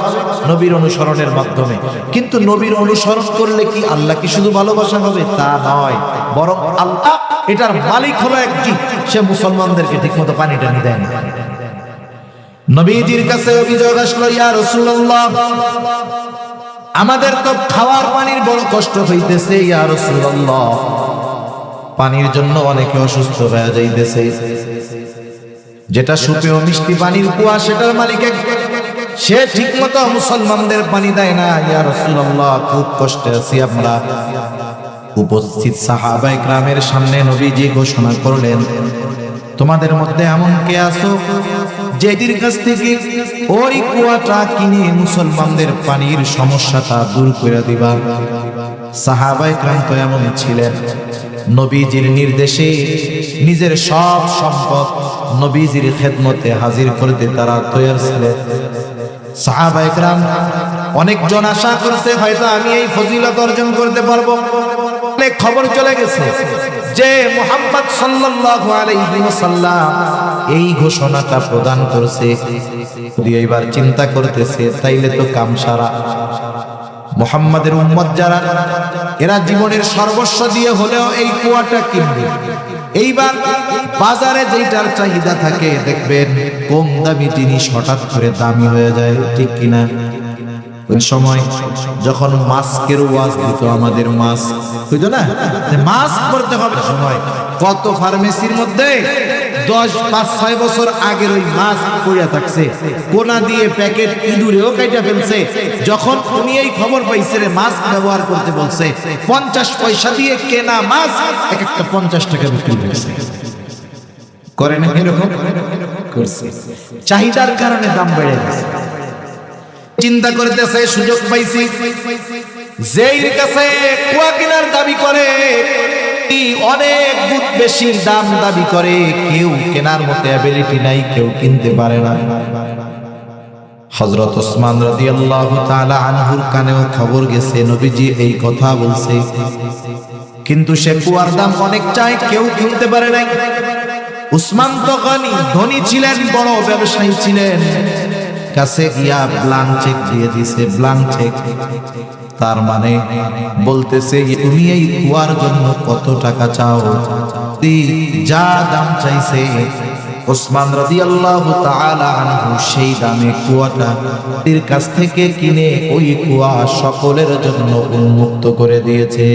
নবীর অনুসরণের মাধ্যমে। কিন্তু নবীর অনুসরণ করলে কি আল্লাহ কি শুধু ভালোবাসা হবে তা নয়, বরং আল্লাহ এটার মালিক হলো একটি, সে মুসলমানদেরকে ঠিকমতো পানি টানি দেয় না। নবীজির কাছে অভিযোগ আসলো, ইয়া রাসূলুল্লাহ, আমাদের তো খাওয়ার পানির বড় কষ্ট হইতেছে, ইয়া রাসূলুল্লাহ, পানির জন্য অনেকে অসুস্থ হয়ে যাইতেছে। যেটা সুপেয় মিষ্টি পানির কুয়া সেটার মালিক সে ঠিকমতো মুসলমানদের পানি দেয় না, ইয়া রাসূলুল্লাহ, খুব কষ্টে আছি আমরা। উপস্থিত সাহাবায়ে কেরামের সামনে নবীজি ঘোষণা করলেন, তোমাদের মধ্যে এমন কে আছো যেদির কাছ থেকে ওই কুয়াটা কিনে মুসলমানদের পানির সমস্যাটা দূর করে দিবা? সাহাবায়ে কেরাম তো এমন ছিলেন, নবীজির নির্দেশে নিজের সব সম্পদ নবীজির খেদমতে হাজির করতে তারা তৈরি ছিলেন। সাহাবায়ে কেরাম অনেকজন আশা করছে হয়তো আমি এই ফজিলত অর্জন করতে পারবো। খবর চলে গেছে যে মুহাম্মদ সাল্লাল্লাহু আলাইহি ওয়াসাল্লাম এই ঘোষণাটা প্রদান করছে। এইবার চিন্তা করতেছে তাইলে তো কাম সারা। মুহাম্মাদের উম্মত যারা, এরা জীবনের সর্বস্ব দিয়ে হলেও এই কুয়াটা কিনবে। এইবার বাজারে যেটার চাহিদা থাকে দেখবেন কম দামি জিনিস হঠাৎ করে দামি হয়ে যায়, ঠিক কিনা? ওই সময় যখন মাস্কের ওয়াজ দিত, আমাদের মাস্ক হইতো না, মাস্ক পরতে হবে সময়, কত ফার্মেসির মধ্যে 10-5-6 বছর আগের ওই মাস্ক পড়িয়া থাকছে, কোনা দিয়ে প্যাকেট ইঁদুরেও কাইটা ফেলছে। যখন উনি এই খবর পাইছে রে মাস্ক ব্যবহার করতে বলছে, 50 পয়সা দিয়ে কেনা মাস্ক এক একটা 50 টাকা বিক্রি করছে। করে না এরকম? করছে। চাহিদার কারণে দাম বেড়ে গেছে। চিন্তা করতেছে সুযোগ পাইছি, যেই কাছে কুয়া কেনার দাবি করে, অনেক গুণ বেশি দাম দাবি করে, কেউ কেনার মতো অ্যাবিলিটি নাই, কেউ কিনতে পারে না। হযরত ওসমান রাদিয়াল্লাহু তাআলা আনহুর কানেও খবর গেছে নবীজি এই কথা বলছে, কিন্তু সে কুয়ার দাম অনেক চাই, কেউ কিনতে পারে নাই। উসমান তো ধনী ছিলেন, বড় ব্যবসায়ী ছিলেন, কাছে গিয়া ব্ল্যাঙ্ক চেক দিয়ে দিছে। ব্ল্যাঙ্ক চেক তার মানে বলতেছে তুমি এই কুয়ার জন্য কত টাকা চাও? যা দাম চাইছে ওসমান রাদিয়াল্লাহু তাআলা আনহু সেই দামে কুয়াটা এর কাছ থেকে কিনে ওই কুয়া সকলের জন্য উন্মুক্ত করে দিয়েছে।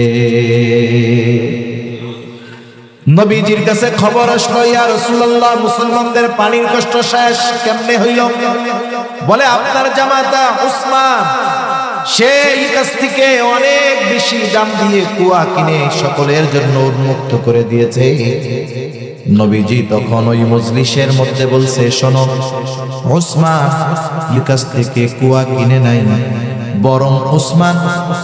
নবীজির কাছে খবর আসলো, ইয়া রাসূলুল্লাহ, মুসলমানদের পানির কষ্ট শেষ কেমনে হইল? বলে আপনার জামাতা উসমান সেই কাছ থেকে অনেক বেশি দাম দিয়ে কুয়া কিনে সকলের জন্য উন্মুক্ত করে দিয়েছে। নবীজি তখন ওই মজলিসের মধ্যে বলছে, শোনো, উসমান এর কাছ থেকে কুয়া কিনে নাই, বরং উসমান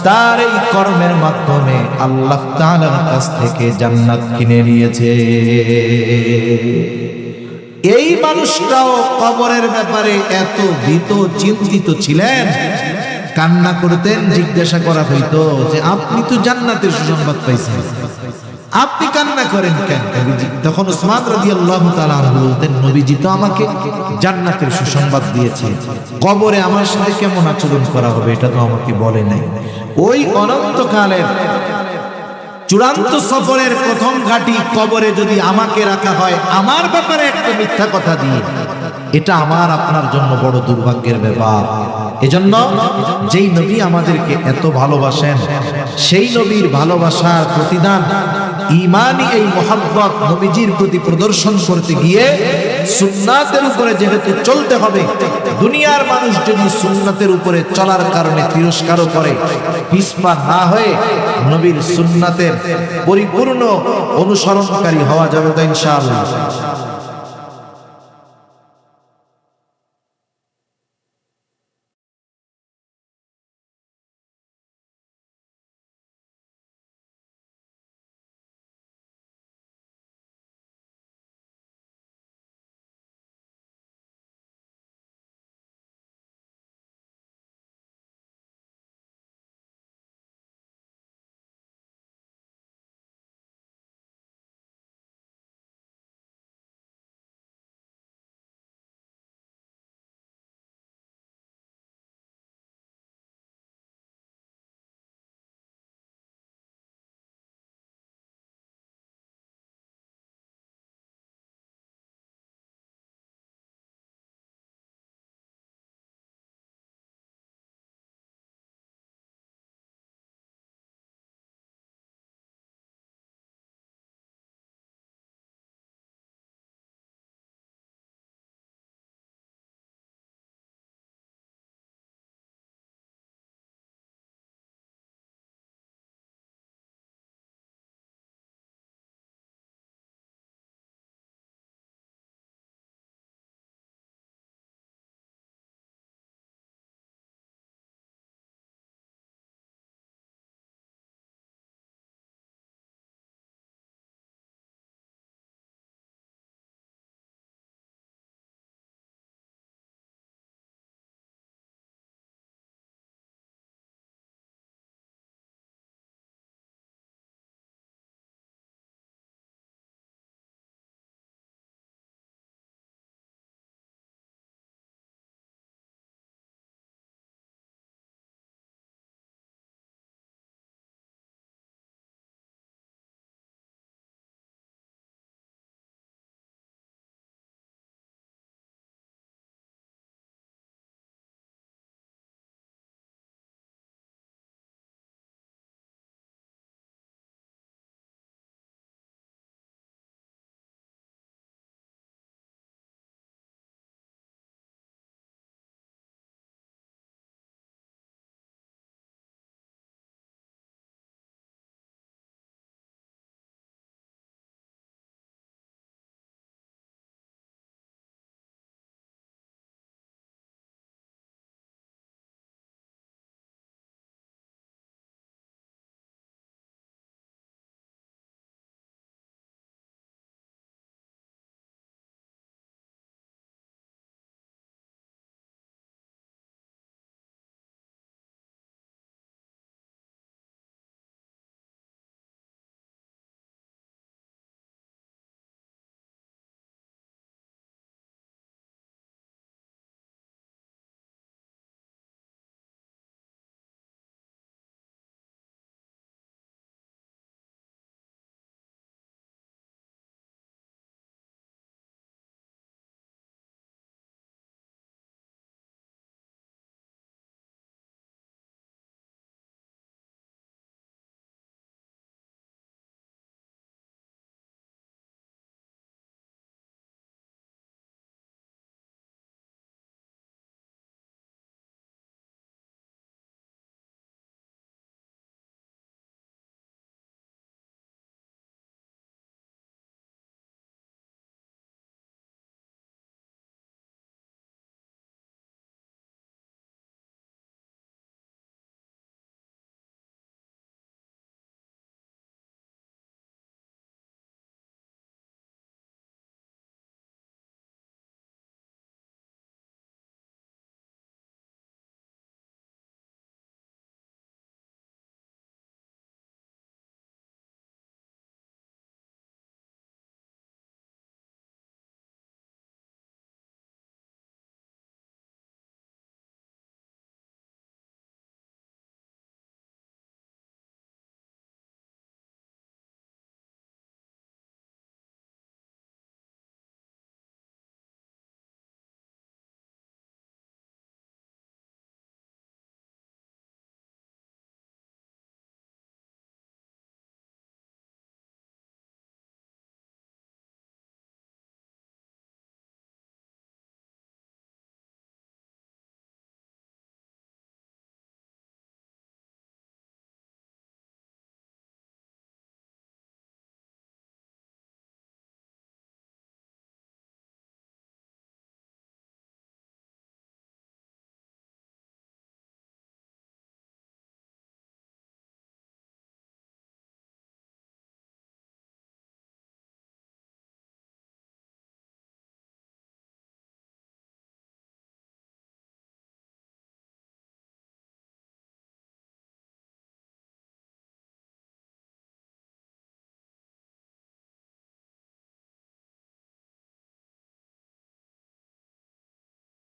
তার এই কর্মের মাধ্যমে আল্লাহ তাআলার কাছ থেকে জান্নাত কিনে নিয়েছে। এই মানুষটাও কবরের ব্যাপারে এত ভীত চিন্তিত ছিলেন, কান্না করতেন। জিজ্ঞাসা করা হইতো যে আপনি তো জান্নাতের সুসংবাদ পাইছেন, আপনি কান্না করেন কেন? তখন উসমান রাদিয়াল্লাহু তাআলা বলতেন, নবীজি তো আমাকে জান্নাতের সুসংবাদ দিয়েছে, কবরে আমার সাথে কেমন আচরণ করা হবে এটা তো আমাকে বলে নাই। ওই অনন্তকালের চূড়ান্ত সফরের প্রথম ঘাটি কবরে যদি আমাকে রাখা হয় আমার ব্যাপারে একটা মিথ্যা কথা দিয়ে, এটা আমার আপনার জন্য বড় দুর্ভাগ্যের ব্যাপার। এজন্য যেই নবী আমাদেরকে এত ভালোবাসেন, সেই নবীর ভালোবাসার প্রতিদান ঈমানি এই মুহাব্বত নবীজির প্রতি প্রদর্শন করতে গিয়ে সুন্নাতের উপরে যেহেতু চলতে হবে, দুনিয়ার মানুষ যদি সুন্নাতের উপরে চলার কারণে তিরস্কারও করে, পিছপা না হয়ে নবীর সুন্নাতের পরিপূর্ণ অনুসরণকারী হওয়া যাবে তো ইনশাআল্লাহ।